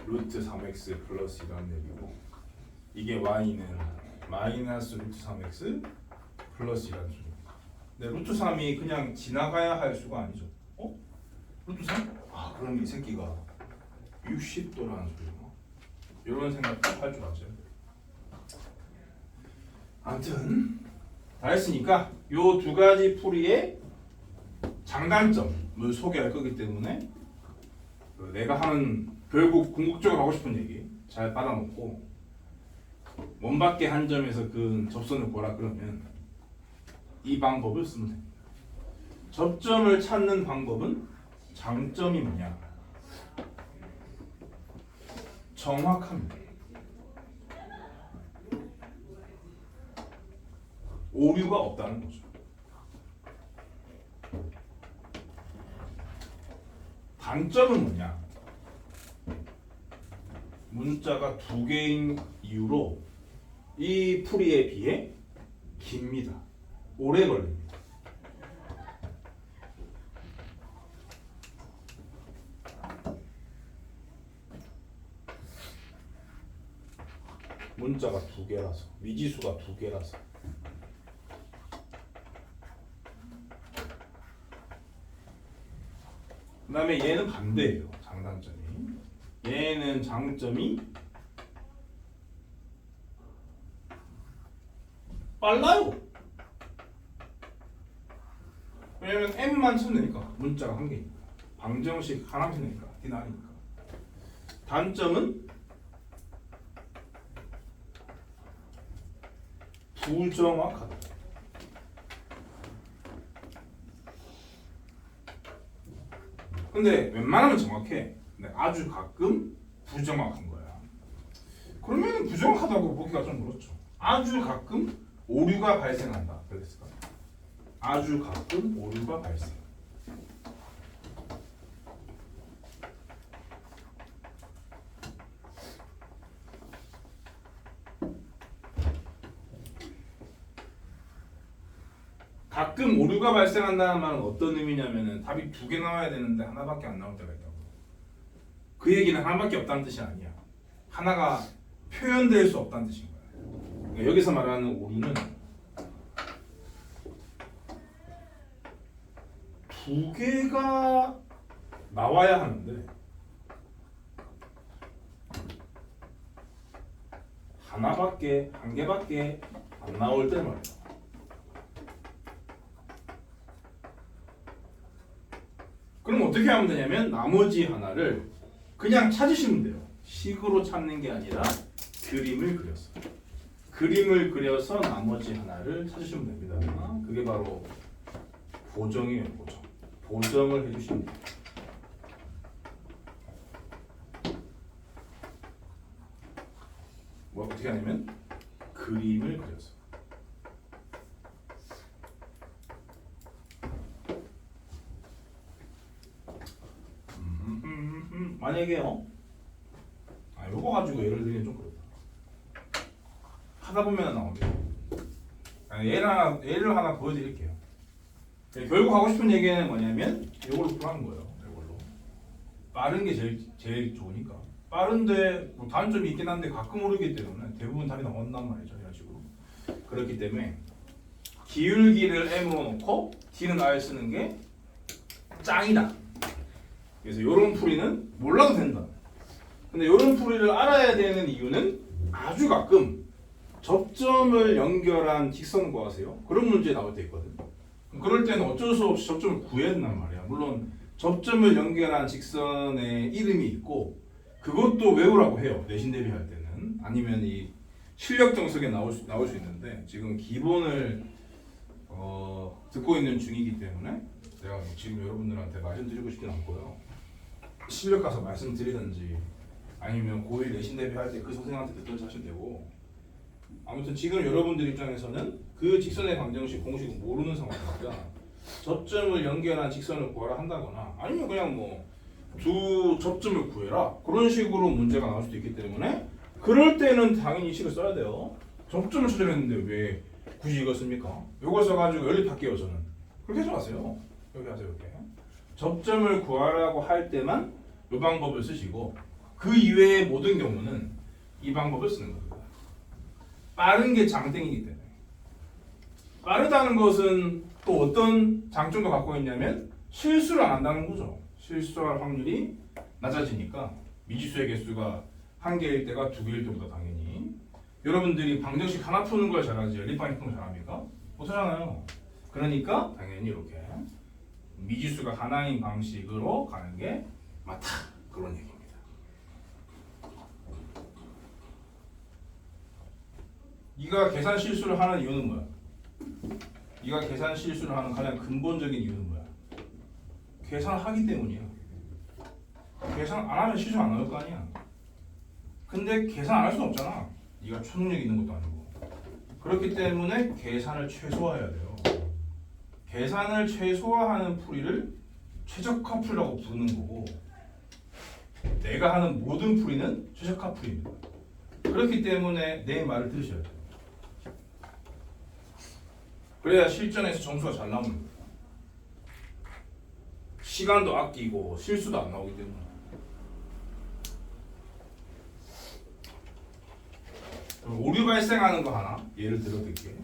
루트 3x 플러스 1이라는 얘기고 이게 y는 마이너스 루트 3x 플러스 1이라는 소리입니다. 근데 루트 3이 그냥 지나가야 할 수가 아니죠. 루트 3? 아 그럼 이 새끼가 60도라는 소리구나. 이런 생각도 할 줄 알죠. 아무튼 다 했으니까 요 두 가지 풀이의 장단점을 소개할 거기 때문에 내가 하는 결국 궁극적으로 하고 싶은 얘기 잘 받아놓고 원밖에 한 점에서 그 접선을 보라 그러면 이 방법을 쓰면 됩니다. 접점을 찾는 방법은 장점이 뭐냐? 정확합니다. 오류가 없다는 거죠. 단점은 뭐냐? 문자가 두 개인 이유로 이 풀이에 비해 깁니다. 오래 걸립니다. 문자가 두 개라서 미지수가 두 개라서 그 다음에 얘는 반대예요. 장단점이 얘는 장점이 빨라요. 왜냐면 m만 찾으니까 문자가 한 개니까 방정식 하나 찾으니까 D나니까. 단점은 부정확하다. 근데 웬만하면 정확해. 근데 아주 가끔 부정확한 거야. 그러면 부정확하다고 보기가 좀 그렇죠. 아주 가끔 오류가 발생한다. 그랬을까? 아주 가끔 오류가 발생. 가끔 오류가 발생한다는 말은 어떤 의미냐면은 답이 두 개 나와야 되는데 하나밖에 안 나올 때가 있다고. 그 얘기는 하나밖에 없다는 뜻이 아니야. 하나가 표현될 수 없다는 뜻인 거야. 그러니까 여기서 말하는 오류는 두 개가 나와야 하는데 한 개밖에 안 나올 때 말이야. 그럼 어떻게 하면 되냐면 나머지 하나를 그냥 찾으시면 돼요. 식으로 찾는 게 아니라 그림을 그려서. 그림을 그려서 나머지 하나를 찾으시면 됩니다. 그게 바로 보정이에요. 보정. 보정을 해주시면 돼요. 뭐 어떻게 하냐면 그림을 그려서. 만약에요. 요거 가지고 예를 들면 좀 그렇다. 하다 보면 나옵니다. 예를 하나 보여드릴게요. 결국 하고 싶은 얘기는 뭐냐면 이걸로 풀하는 거예요. 이걸로 빠른 게 제일 좋으니까. 빠른데 뭐 단점이 있긴 한데 가끔 오르기 때문에 대부분 답이 나온단 말이죠. 이런 식으로. 그렇기 때문에 기울기를 m으로 놓고 t는 r 쓰는 게 짱이다. 그래서 이런 풀이는 몰라도 된다. 근데 이런 풀이를 알아야 되는 이유는 아주 가끔 접점을 연결한 직선 구하세요. 그런 문제 나올 때 있거든. 그럴 때는 어쩔 수 없이 접점을 구해야 된단 말이야. 물론 접점을 연결한 직선의 이름이 있고 그것도 외우라고 해요. 내신 대비할 때는. 아니면 이 실력 정석에 나올 수 있는데 지금 기본을 듣고 있는 중이기 때문에 제가 지금 여러분들한테 말씀드리고 싶진 않고요. 실력 가서 말씀드리든지 아니면 고1 내신 대비할 때 그 선생님한테 듣든지 하시면 되고, 아무튼 지금 여러분들 입장에서는 그 직선의 방정식 공식을 모르는 상황이니까 접점을 연결한 직선을 구하라 한다거나 아니면 그냥 뭐 두 접점을 구해라 그런 식으로 문제가 나올 수도 있기 때문에 그럴 때는 당연히 식을 써야 돼요. 접점을 찾으랬는데 왜 굳이 이걸 씁니까? 이걸 써가지고 연립할게요. 저는 그렇게 하지 마세요. 여기 하세요. 이렇게 접점을 구하라고 할 때만 이 방법을 쓰시고 그 이외의 모든 경우는 이 방법을 쓰는 겁니다. 빠른 게 장땡이기 때문에. 빠르다는 것은 또 어떤 장점도 갖고 있냐면 실수를 안 한다는 거죠. 실수할 확률이 낮아지니까 미지수의 개수가 한 개일 때가 두 개일 때보다 당연히. 여러분들이 방정식 하나 푸는 걸 잘하지 연립방식 푸는 걸 잘합니까? 못하잖아요. 그러니까 당연히 이렇게 미지수가 하나인 방식으로 가는 게 맞다. 그런 얘기입니다. 네가 계산 실수를 하는 이유는 뭐야? 네가 계산 실수를 하는 가장 근본적인 이유는 뭐야? 계산하기 때문이야. 계산 안 하면 실수 안 나올 거 아니야. 근데 계산 안 할 수는 없잖아. 네가 초능력 있는 것도 아니고. 그렇기 때문에 계산을 최소화해야 돼요. 계산을 최소화하는 풀이를 최적화 풀이라고 부르는 거고, 내가 하는 모든 풀이는 최적화 풀이입니다. 그렇기 때문에 내 말을 들으셔야 돼요. 그래야 실전에서 점수가 잘 나오는 거예요. 시간도 아끼고 실수도 안 나오기 때문에. 오류 발생하는 거 하나 예를 들어 드릴게요.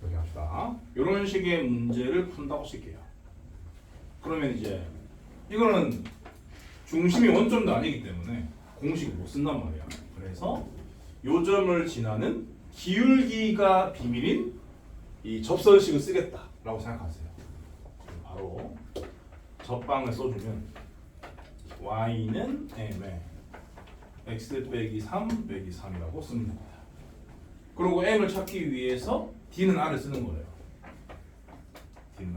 여기 합시다. 이런 식의 문제를 푼다고 칠게요. 그러면 이제 이거는 중심이 원점도 아니기 때문에 공식을 못 쓴단 말이야. 그래서 요점을 지나는 기울기가 비밀인 이 접선식을 쓰겠다라고 생각하세요. 바로 접방을 써주면 y는 m에 x 빼기 3 빼기 3이라고 쓰면 됩니다. 그리고 m을 찾기 위해서 d는 r을 쓰는 거예요. d는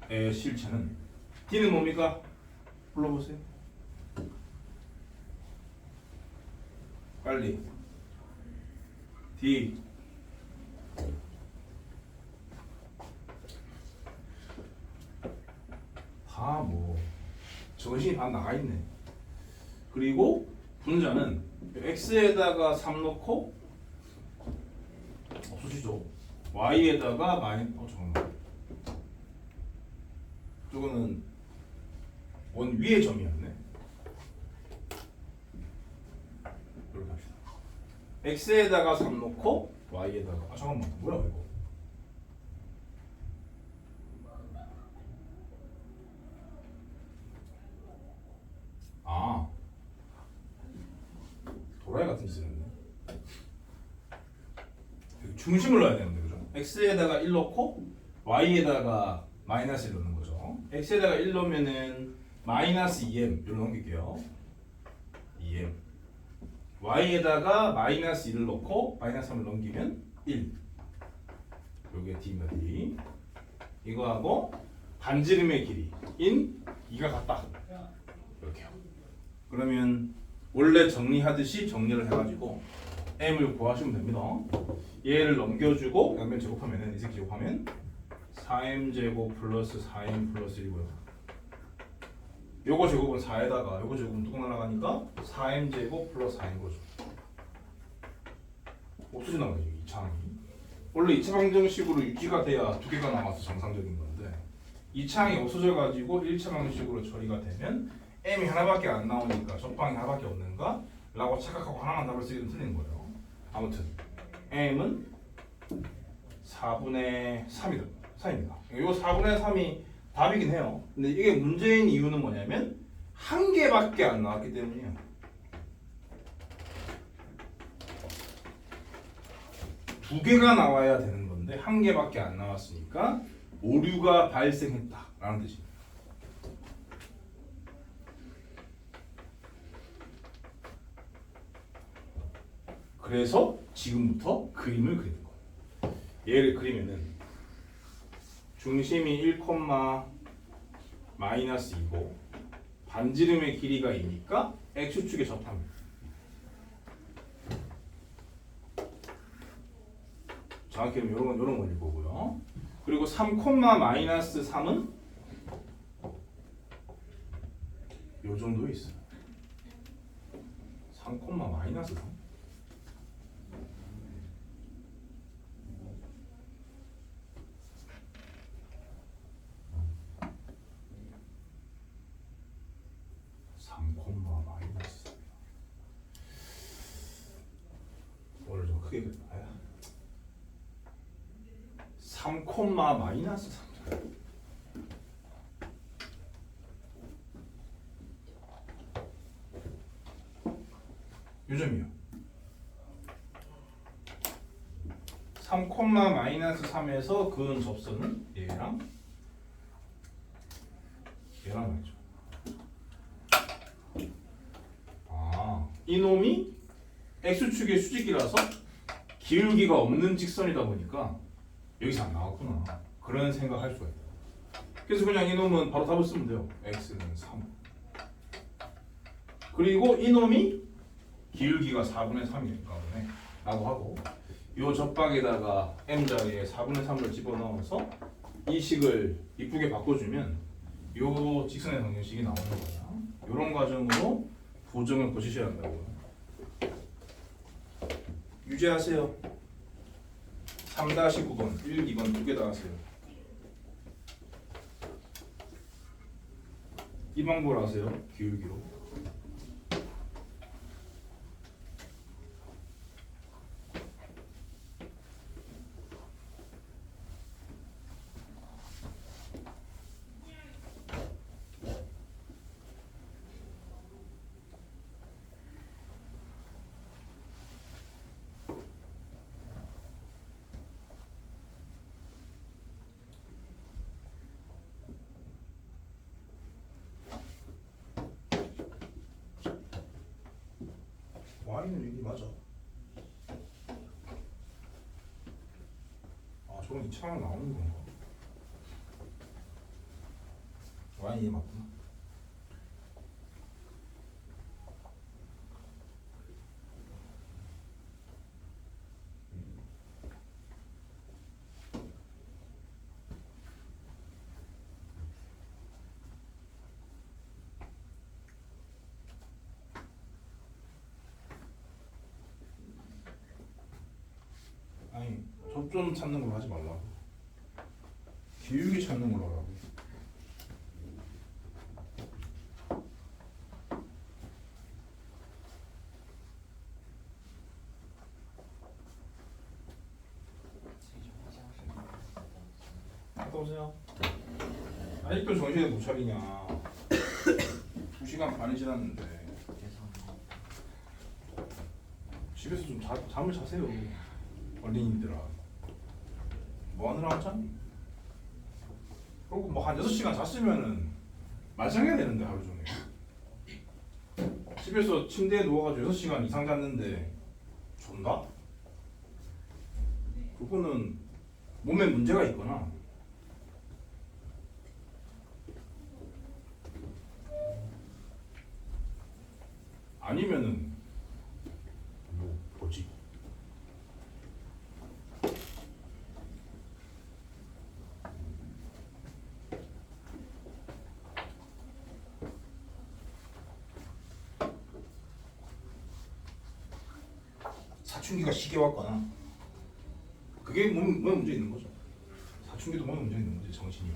r의 실체는 d는 뭡니까? 불러보세요. 빨리. d 다 뭐 정신이 다 나가 있네. 그리고 분자는 x에다가 3 넣고 없어지죠. y에다가 잠깐만. 저거는 원 위의 점이었네. 이렇게 합시다. x에다가 3 넣고 y에다가 잠깐만 뭐야 이거? 도라이 같은 짓을 했네. 중심을 넣어야 되는데 그죠? x에다가 1 넣고 y에다가 마이너스 1 넣는 거죠. x에다가 1 넣으면은 마이너스 2m 이걸 넘길게요. 2m. y에다가 마이너스 1을 넣고 마이너스 3을 넘기면 1. 요게 d입니다. d. 이거하고 반지름의 길이인 2가 같다. 이렇게요. 그러면 원래 정리하듯이 정리를 해가지고 m을 구하시면 됩니다. 얘를 넘겨주고 양면 제곱하면은 이색 제곱하면 4m 제곱 플러스 4m 플러스 1이고요. 요거 제곱은 4에다가 요거 제곱은 뚜껑 날아가니까 4m 제곱 플러스 4인 거죠. 없어지나 봐요. 2차항이. 원래 2차 방정식으로 유지가 돼야 두 개가 남아서 정상적인 건데 2차항이 없어져 가지고 1차 방정식으로 처리가 되면 m이 하나밖에 안 나오니까 접방이 하나밖에 없는가? 라고 착각하고 하나만 답을 쓰기는 틀린 거예요. 아무튼 m은 4분의 3입니다. 이 4분의 3이 답이긴 해요. 근데 이게 문제인 이유는 뭐냐면 한 개밖에 안 나왔기 때문이에요. 두 개가 나와야 되는 건데 한 개밖에 안 나왔으니까 오류가 발생했다라는 뜻입니다. 그래서 지금부터 그림을 그리는 거예요. 얘를 그리면은 중심이 1, 마이너스 2고 반지름의 길이가 2니까 x축에 접합니다. 정확히 하면 이런 원일 거고요. 그리고 3, 마이너스 3은 요 정도에 있어요. 3, 마이너스 3. 마이너스 오늘 좀 크게 그렸나요? 3, 마이너스 3. 요점이요. 3, 마이너스 3에서 그은 접선은 얘랑 맞죠. 이놈이 x축의 수직이라서 기울기가 없는 직선이다 보니까 여기서 안 나왔구나. 그런 생각할 수가 있다. 그래서 그냥 이놈은 바로 답을 쓰면 돼요. x는 3. 그리고 이놈이 기울기가 4분의 3이니까 라고 하고 이 접박에다가 m자리에 4분의 3을 집어넣어서 이 식을 이쁘게 바꿔주면 이 직선의 방정식이 나오는 거야. 이런 과정으로 보정을 고치셔야 한다고요. 유지하세요. 3-9번, 1, 2번 두 개 다 하세요. 이 방법을 하세요. 기울기로. y는 여기 맞아. 아 저건 2차원 나오는 건가? y는 맞구나. 아니 접점 찾는 걸로 하지 말라고. 기울기 찾는 걸로 하라고. 갔다 오세요. 아직도 정신을 못 차리냐. 2시간 반이 지났는데 집에서 좀 잠을 자세요. 어린이들아 뭐 하느라 왔잖니? 그리고 뭐 한 6시간 잤으면은 말짱해야 되는데 하루 종일 집에서 침대에 누워가지고 6시간 이상 잤는데 존나? 그거는 몸에 문제가 있거나 아니면은 뭐지? 사춘기가 시계 왔거나 그게 몸에 문제 있는 거죠. 사춘기도 몸에 문제 있는 거지 정신이.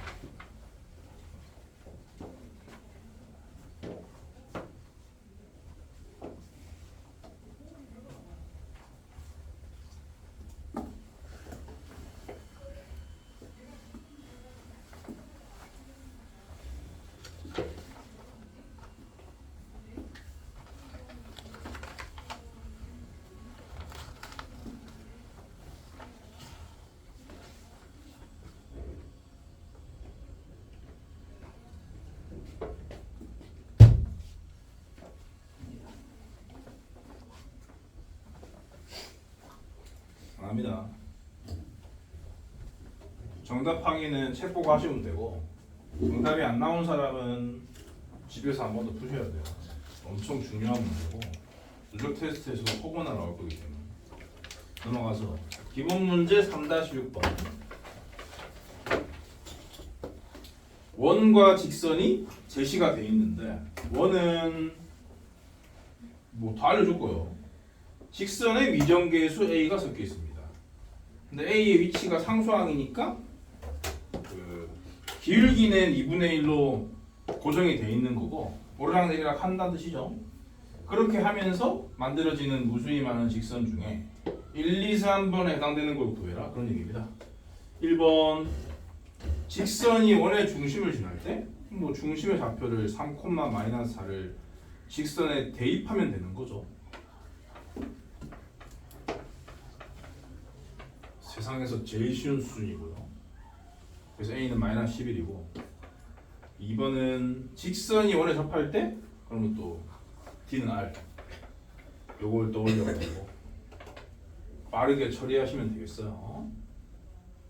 합니다. 정답 확인은 책 보고 하시면 되고 정답이 안 나온 사람은 집에서 한 번 더 푸셔야 돼요. 엄청 중요한 문제고 누적 테스트에서도 혹여나 나올 거기 때문에. 넘어가서 기본 문제 3-6번. 원과 직선이 제시가 돼 있는데 원은 뭐 다 알려줬고요. 직선의 미정계수 A가 섞여 있습니다. 근데 A의 위치가 상수항이니까 그 기울기는 2분의 1로 고정이 돼 있는 거고 오르락내리락 한다는 뜻이죠. 그렇게 하면서 만들어지는 무수히 많은 직선 중에 1, 2, 3번에 해당되는 걸 구해라 그런 얘기입니다. 1번 직선이 원의 중심을 지날 때 뭐 중심의 좌표를 3,-4를 직선에 대입하면 되는 거죠. 세상에서 제일 쉬운 수준이고요. 그래서 A는 -11이고 2번은 직선이 원에 접할 때 그러면 또 D는 R 요걸 떠올려가지고 빠르게 처리하시면 되겠어요.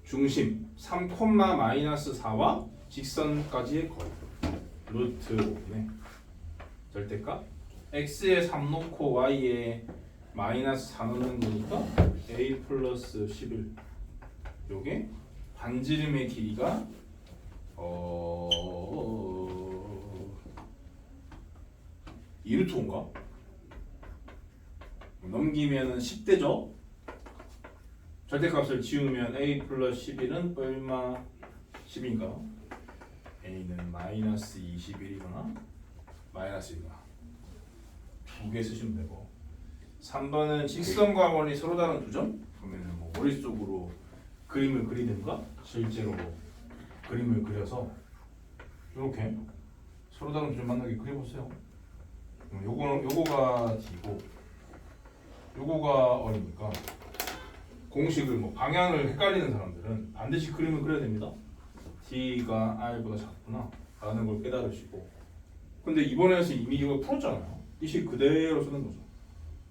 중심 3,-4와 직선까지의 거리 루트 5분의 절대값 x에 3 놓고 y에 -4 넣는 거니까 a 플러스 11 요게 반지름의 길이가 2루트인가? 넘기면은 10대죠? 절대값을 지우면 a 플러스 11은 얼마 10인가? a는 -21이거나 -1이거나 두 개 쓰시면 되고 3번은 직선과 원이 서로 다른 두 점? 그러면 뭐 머릿속으로 그림을 그리든가 실제로 그림을 그려서 이렇게 서로 다른 두 점 만나게 그려보세요. 요거가 D고 요거가 어니까 공식을 뭐 방향을 헷갈리는 사람들은 반드시 그림을 그려야 됩니다. D가 R보다 작구나 라는 걸 깨달으시고 근데 이번에서 이미 이걸 풀었잖아요. 이 식 그대로 쓰는 거죠.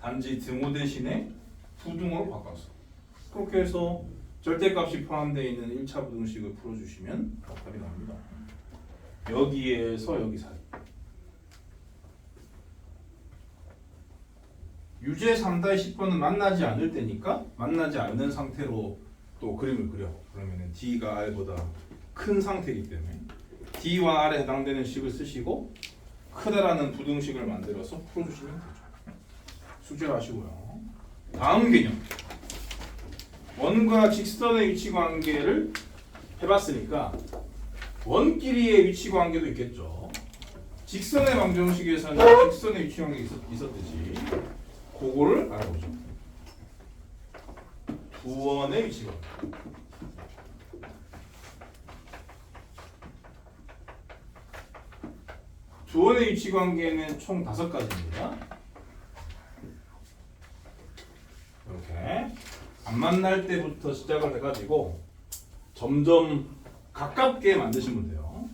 단지 등호 대신에 부등호로 바꿨어. 그렇게 해서 절대값이 포함되어 있는 1차 부등식을 풀어주시면 답이 나옵니다. 여기에서 여기 사이. 유제 3-10번은 만나지 않을 때니까 만나지 않는 상태로 또 그림을 그려. 그러면은 D가 R보다 큰 상태이기 때문에 D와 R에 해당되는 식을 쓰시고 크다라는 부등식을 만들어서 풀어주시면 되죠. 숙제를 하시고요. 다음 개념. 원과 직선의 위치 관계를 해봤으니까 원끼리의 위치 관계도 있겠죠. 직선의 방정식에서는 직선의 위치 관계가 있었듯이 그거를 알아보죠. 두 원의 위치 관계. 두 원의 위치 관계는 총 5가지입니다. 이렇게 안 만날 때부터 시작을 해가지고 점점 가깝게 만드시면 돼요.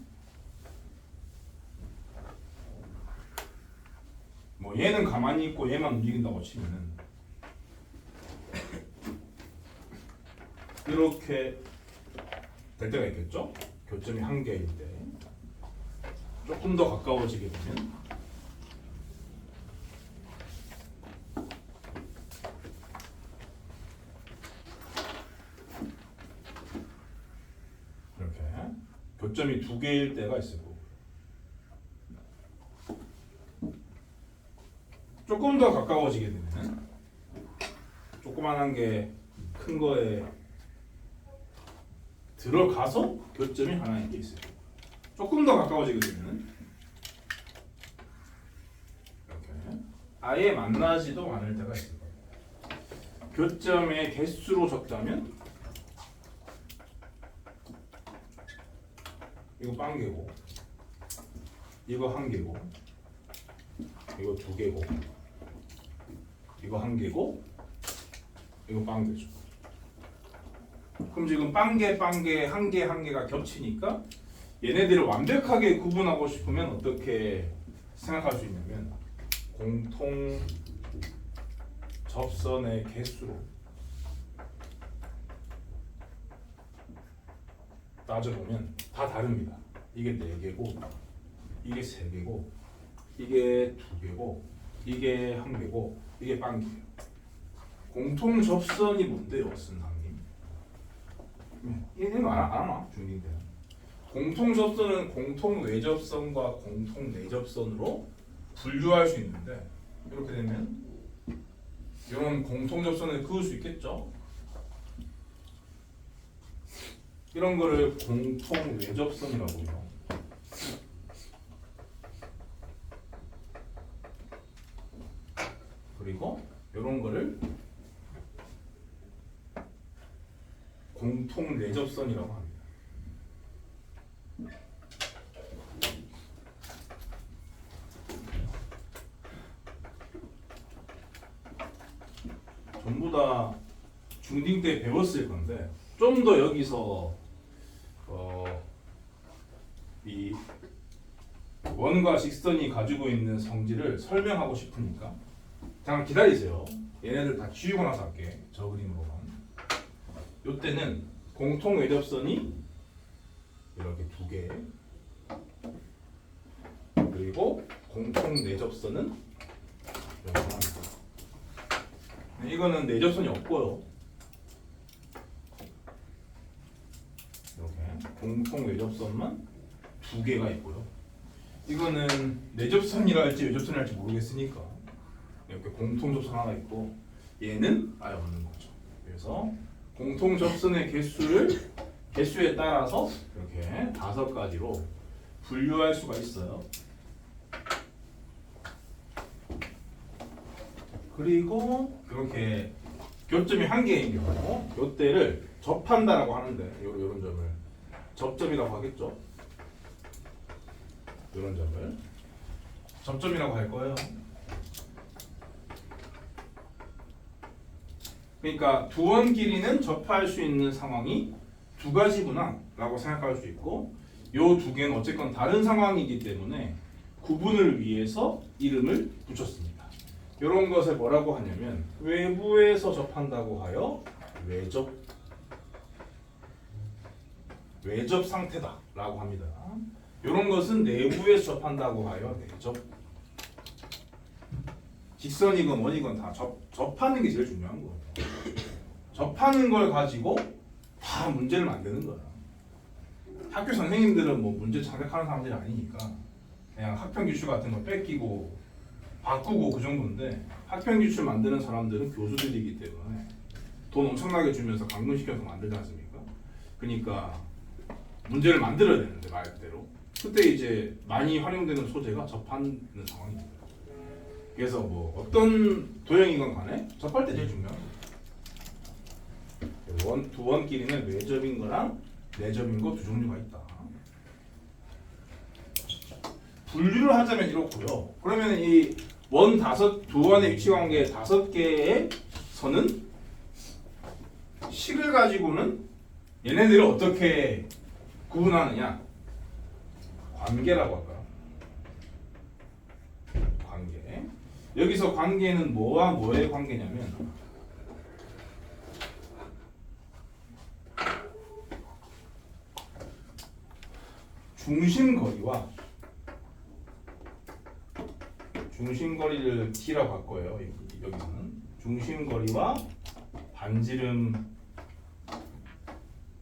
뭐 얘는 가만히 있고 얘만 움직인다고 치면은 이렇게 될 때가 있겠죠? 교점이 한 개일 때 조금 더 가까워지게 되면 이렇게 교점이 2개일 때가 있을 거고 조금 더 가까워지게 되면 조그만한 게 큰 거에 들어가서 교점이 하나 있게 있어요. 조금 더 가까워지게 되면 이렇게 아예 만나지도 않을 때가 있을 거예요. 교점의 개수로 적자면 이거 1개고 이거 1개고 이거 2개고 이거 1개고 이거 1개죠. 그럼 지금 1개, 1개가 겹치니까 얘네들을 완벽하게 구분하고 싶으면 어떻게 생각할 수 있냐면 공통 접선의 개수로 따져보면 다 다릅니다. 이게 4개고 이게 3개고 이게 2개고 이게 1개고 이게 1개예요. 공통 접선이 뭔데요, 선생님? 얘는 안 하나? 중딩 때. 공통 접선은 공통 외접선과 공통 내접선으로 분류할 수 있는데 이렇게 되면 이런 공통 접선을 그을 수 있겠죠? 이런 거를 공통 외접선이라고 해요. 그리고 이런 거를 공통 내접선이라고 합니다. 전부 다 중딩 때 배웠을 건데 좀 더 여기서 이 원과 직선이 가지고 있는 성질을 설명하고 싶으니까 잠깐 기다리세요. 얘네들 다 지우고 나서 할게. 저 그림으로만. 이때는 공통 외접선이 이렇게 2개 그리고 공통 내접선은 이렇게 합니다. 이거는 내접선이 없고요. 이렇게 공통 외접선만 2개가 있고요. 이거는 내접선이라 할지 외접선이라 할지 모르겠으니까 이렇게 공통 접선 하나 있고 얘는 아예 없는 거죠. 그래서 공통 접선의 개수에 따라서 이렇게 5가지로 분류할 수가 있어요. 그리고 이렇게 교점이 1개인 경우 이때를 접한다라고 하는데 이런 점을 접점이라고 하겠죠. 이런 점을 접점이라고 할 거예요. 그러니까 두 원 길이는 접할 수 있는 상황이 2가지구나 라고 생각할 수 있고 이 2개는 어쨌건 다른 상황이기 때문에 구분을 위해서 이름을 붙였습니다. 이런 것을 뭐라고 하냐면 외부에서 접한다고 하여 외접 상태다라고 합니다. 이런 것은 내부에서 접한다고 하여 내접. 직선이건 원이건 다 접하는 게 제일 중요한 거예요. 접하는 걸 가지고 다 문제를 만드는 거야. 학교 선생님들은 뭐 문제 자백하는 사람들이 아니니까 그냥 학평 기출 같은 거 뺏기고 바꾸고 그 정도인데, 학평 기출 만드는 사람들은 교수들이기 때문에 돈 엄청나게 주면서 강론시켜서 만들지 않습니까? 그러니까 문제를 만들어야 되는데 말 그대로 그때 이제 많이 활용되는 소재가 접하는 상황입니다. 그래서 뭐 어떤 도형이건 간에 접할 때 제일 중요한 거예요. 두 원끼리는 외접인 거랑 내접인 거 두 종류가 있다. 분류를 하자면 이렇고요. 그러면 이 두 원의 위치 관계 5개의 선은 식을 가지고는 얘네들을 어떻게 구분하느냐? 관계라고 할까요? 관계. 여기서 관계는 뭐와 뭐의 관계냐면 중심거리를 T라고 할 거예요. 여기서는 중심거리와 반지름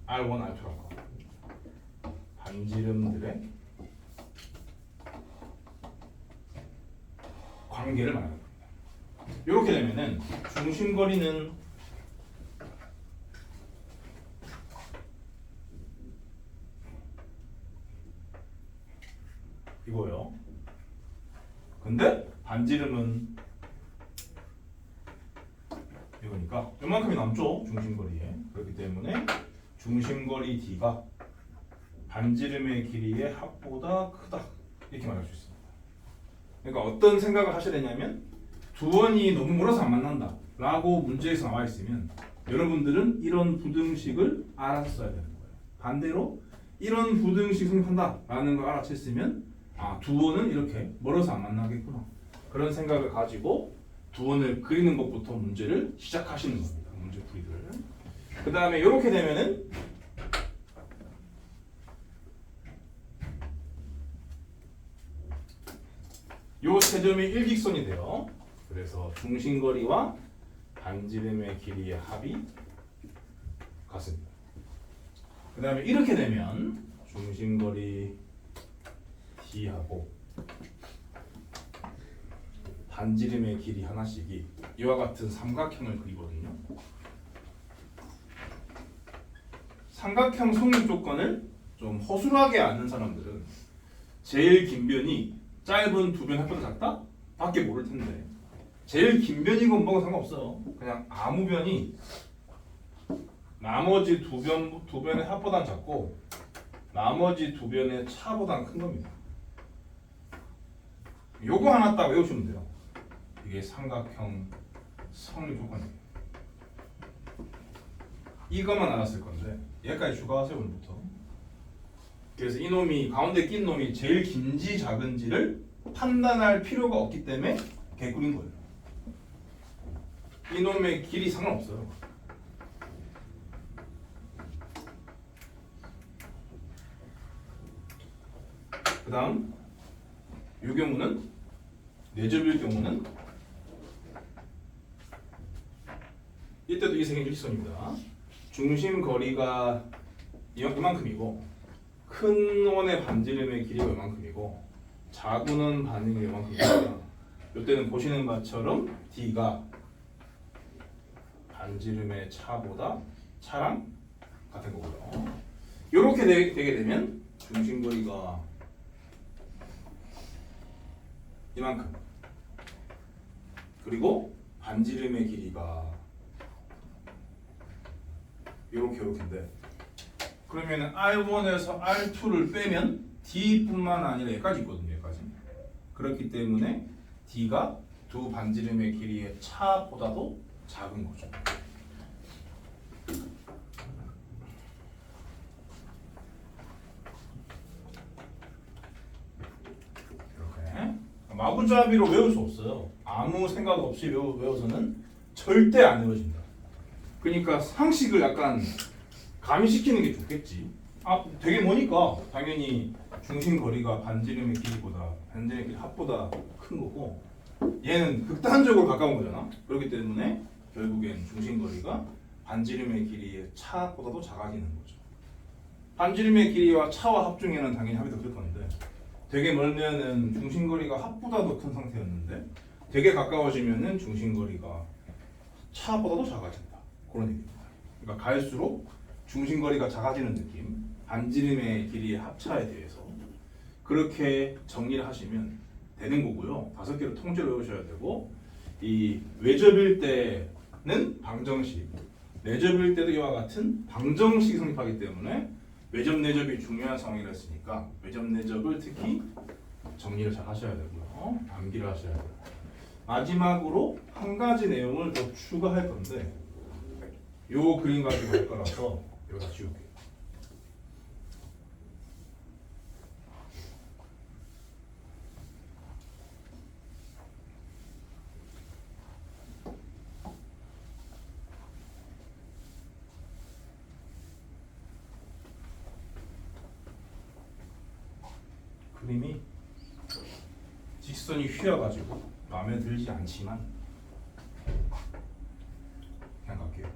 R1, R2라고 하고 반지름들의 관계를 말하는 겁니다. 이렇게 되면은 중심거리는 이거요. 근데 반지름은 이거니까 이만큼이 남죠, 중심거리에. 그렇기 때문에 중심거리 D가 반지름의 길이의 합보다 크다, 이렇게 말할 수 있습니다. 그러니까 어떤 생각을 하셔야 되냐면 두 원이 너무 멀어서 안 만난다 라고 문제에서 나와 있으면 여러분들은 이런 부등식을 알아서 써야 되는 거예요. 반대로 이런 부등식 생각한다 라는 걸 알아챘으면 두 원은 이렇게 멀어서 안 만나겠구나, 그런 생각을 가지고 두 원을 그리는 것부터 문제를 시작하시는 겁니다. 문제 풀이를. 그 다음에 이렇게 되면은 요 세 점이 일직선이 돼요. 그래서 중심거리와 반지름의 길이의 합이 같습니다. 그 다음에 이렇게 되면 중심거리 D하고 반지름의 길이 하나씩이 이와 같은 삼각형을 그리거든요. 삼각형 성립 조건을 좀 허술하게 아는 사람들은 제일 긴 변이 짧은 두 변 합보다 작다? 밖에 모를 텐데, 제일 긴 변인 건 뭐가 상관없어요. 그냥 아무 변이 나머지 두 변의 합보다 작고 나머지 두 변의 차보다 큰 겁니다. 요거 하나 딱 외우시면 돼요. 이게 삼각형 성립 조건이에요. 이것만 알았을 건데 여기까지 추가하세요, 오늘부터. 그래서 이놈이 가운데 낀 놈이 제일 긴지 작은지를 판단할 필요가 없기 때문에 개꿀인 거예요. 이놈의 길이 상관없어요. 그 다음 이 경우는 내접일 경우는 이때도 이 색은 일직선입니다. 중심 거리가 이만큼이고 큰 원의 반지름의 길이가 이만큼이고 작은 원 반지름이 이만큼이니까 이때는 보시는 것처럼 D가 반지름의 차랑 같은 거고요. 이렇게 되게 되면 중심거리가 이만큼, 그리고 반지름의 길이가 이렇게인데, 그러면 R1에서 R2를 빼면 D뿐만 아니라 여기까지 있거든요. 여기까지. 그렇기 때문에 D가 두 반지름의 길이의 차보다도 작은 거죠. 이렇게 마구잡이로 외울 수 없어요. 아무 생각 없이 외워서는 절대 안 외워진다. 그러니까 상식을 약간 가미시키는 게 좋겠지. 되게 뭐니까 당연히 중심 거리가 반지름의 길이보다 반지름의 길이 합보다 큰 거고 얘는 극단적으로 가까운 거잖아. 그렇기 때문에 결국엔 중심 거리가 반지름의 길이의 차보다도 작아지는 거죠. 반지름의 길이와 차와 합 중에는 당연히 합이 더 클 건데 되게 멀면은 중심 거리가 합보다 더 큰 상태였는데 되게 가까워지면은 중심 거리가 차보다도 작아진다. 그런 얘기입니다. 그러니까 갈수록 중심 거리가 작아지는 느낌. 반지름의 길이의 합차에 대해서 그렇게 정리를 하시면 되는 거고요. 5개로 통째로 외우셔야 되고 이 외접일 때는 방정식, 내접일 때도 이와 같은 방정식이 성립하기 때문에 외접 내접이 중요한 상황이라 했으니까 외접 내접을 특히 정리를 잘 하셔야 되고요. 암기를 하셔야 돼요. 마지막으로 한 가지 내용을 더 추가할 건데 요 그림 가지고 할 거라서 여기다 지울게요. 그림이 직선이 휘어가지고 마음에 들지 않지만 그냥 갈게요.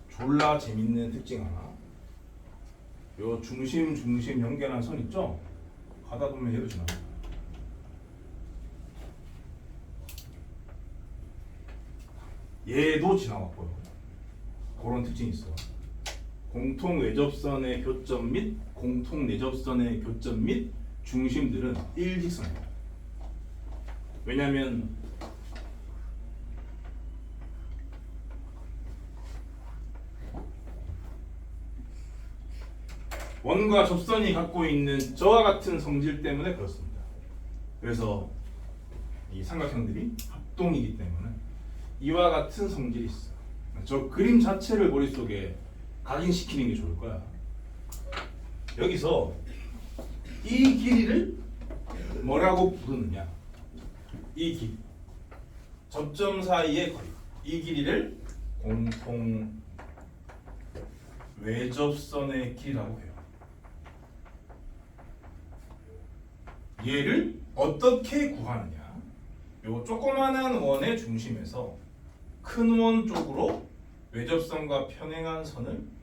졸라 재밌는 특징 하나. 요 중심 연결한 선 있죠? 가다 보면 얘로 지나가요. 얘도 지나갔고요. 그런 특징이 있어요. 공통 외접선의 교점 및 공통 내접선의 교점 및 중심들은 일직선이에요. 왜냐하면 원과 접선이 갖고 있는 저와 같은 성질 때문에 그렇습니다. 그래서 이 삼각형들이 합동이기 때문에 이와 같은 성질이 있어요. 저 그림 자체를 머릿속에 각인시키는 게 좋을 거야. 여기서 이 길이를 뭐라고 부르느냐? 이 길이, 접점 사이의 거리, 이 길이를 공통 외접선의 길이라고 해요. 얘를 어떻게 구하느냐? 요 조그만한 원의 중심에서 큰 원 쪽으로 외접선과 편행한 선을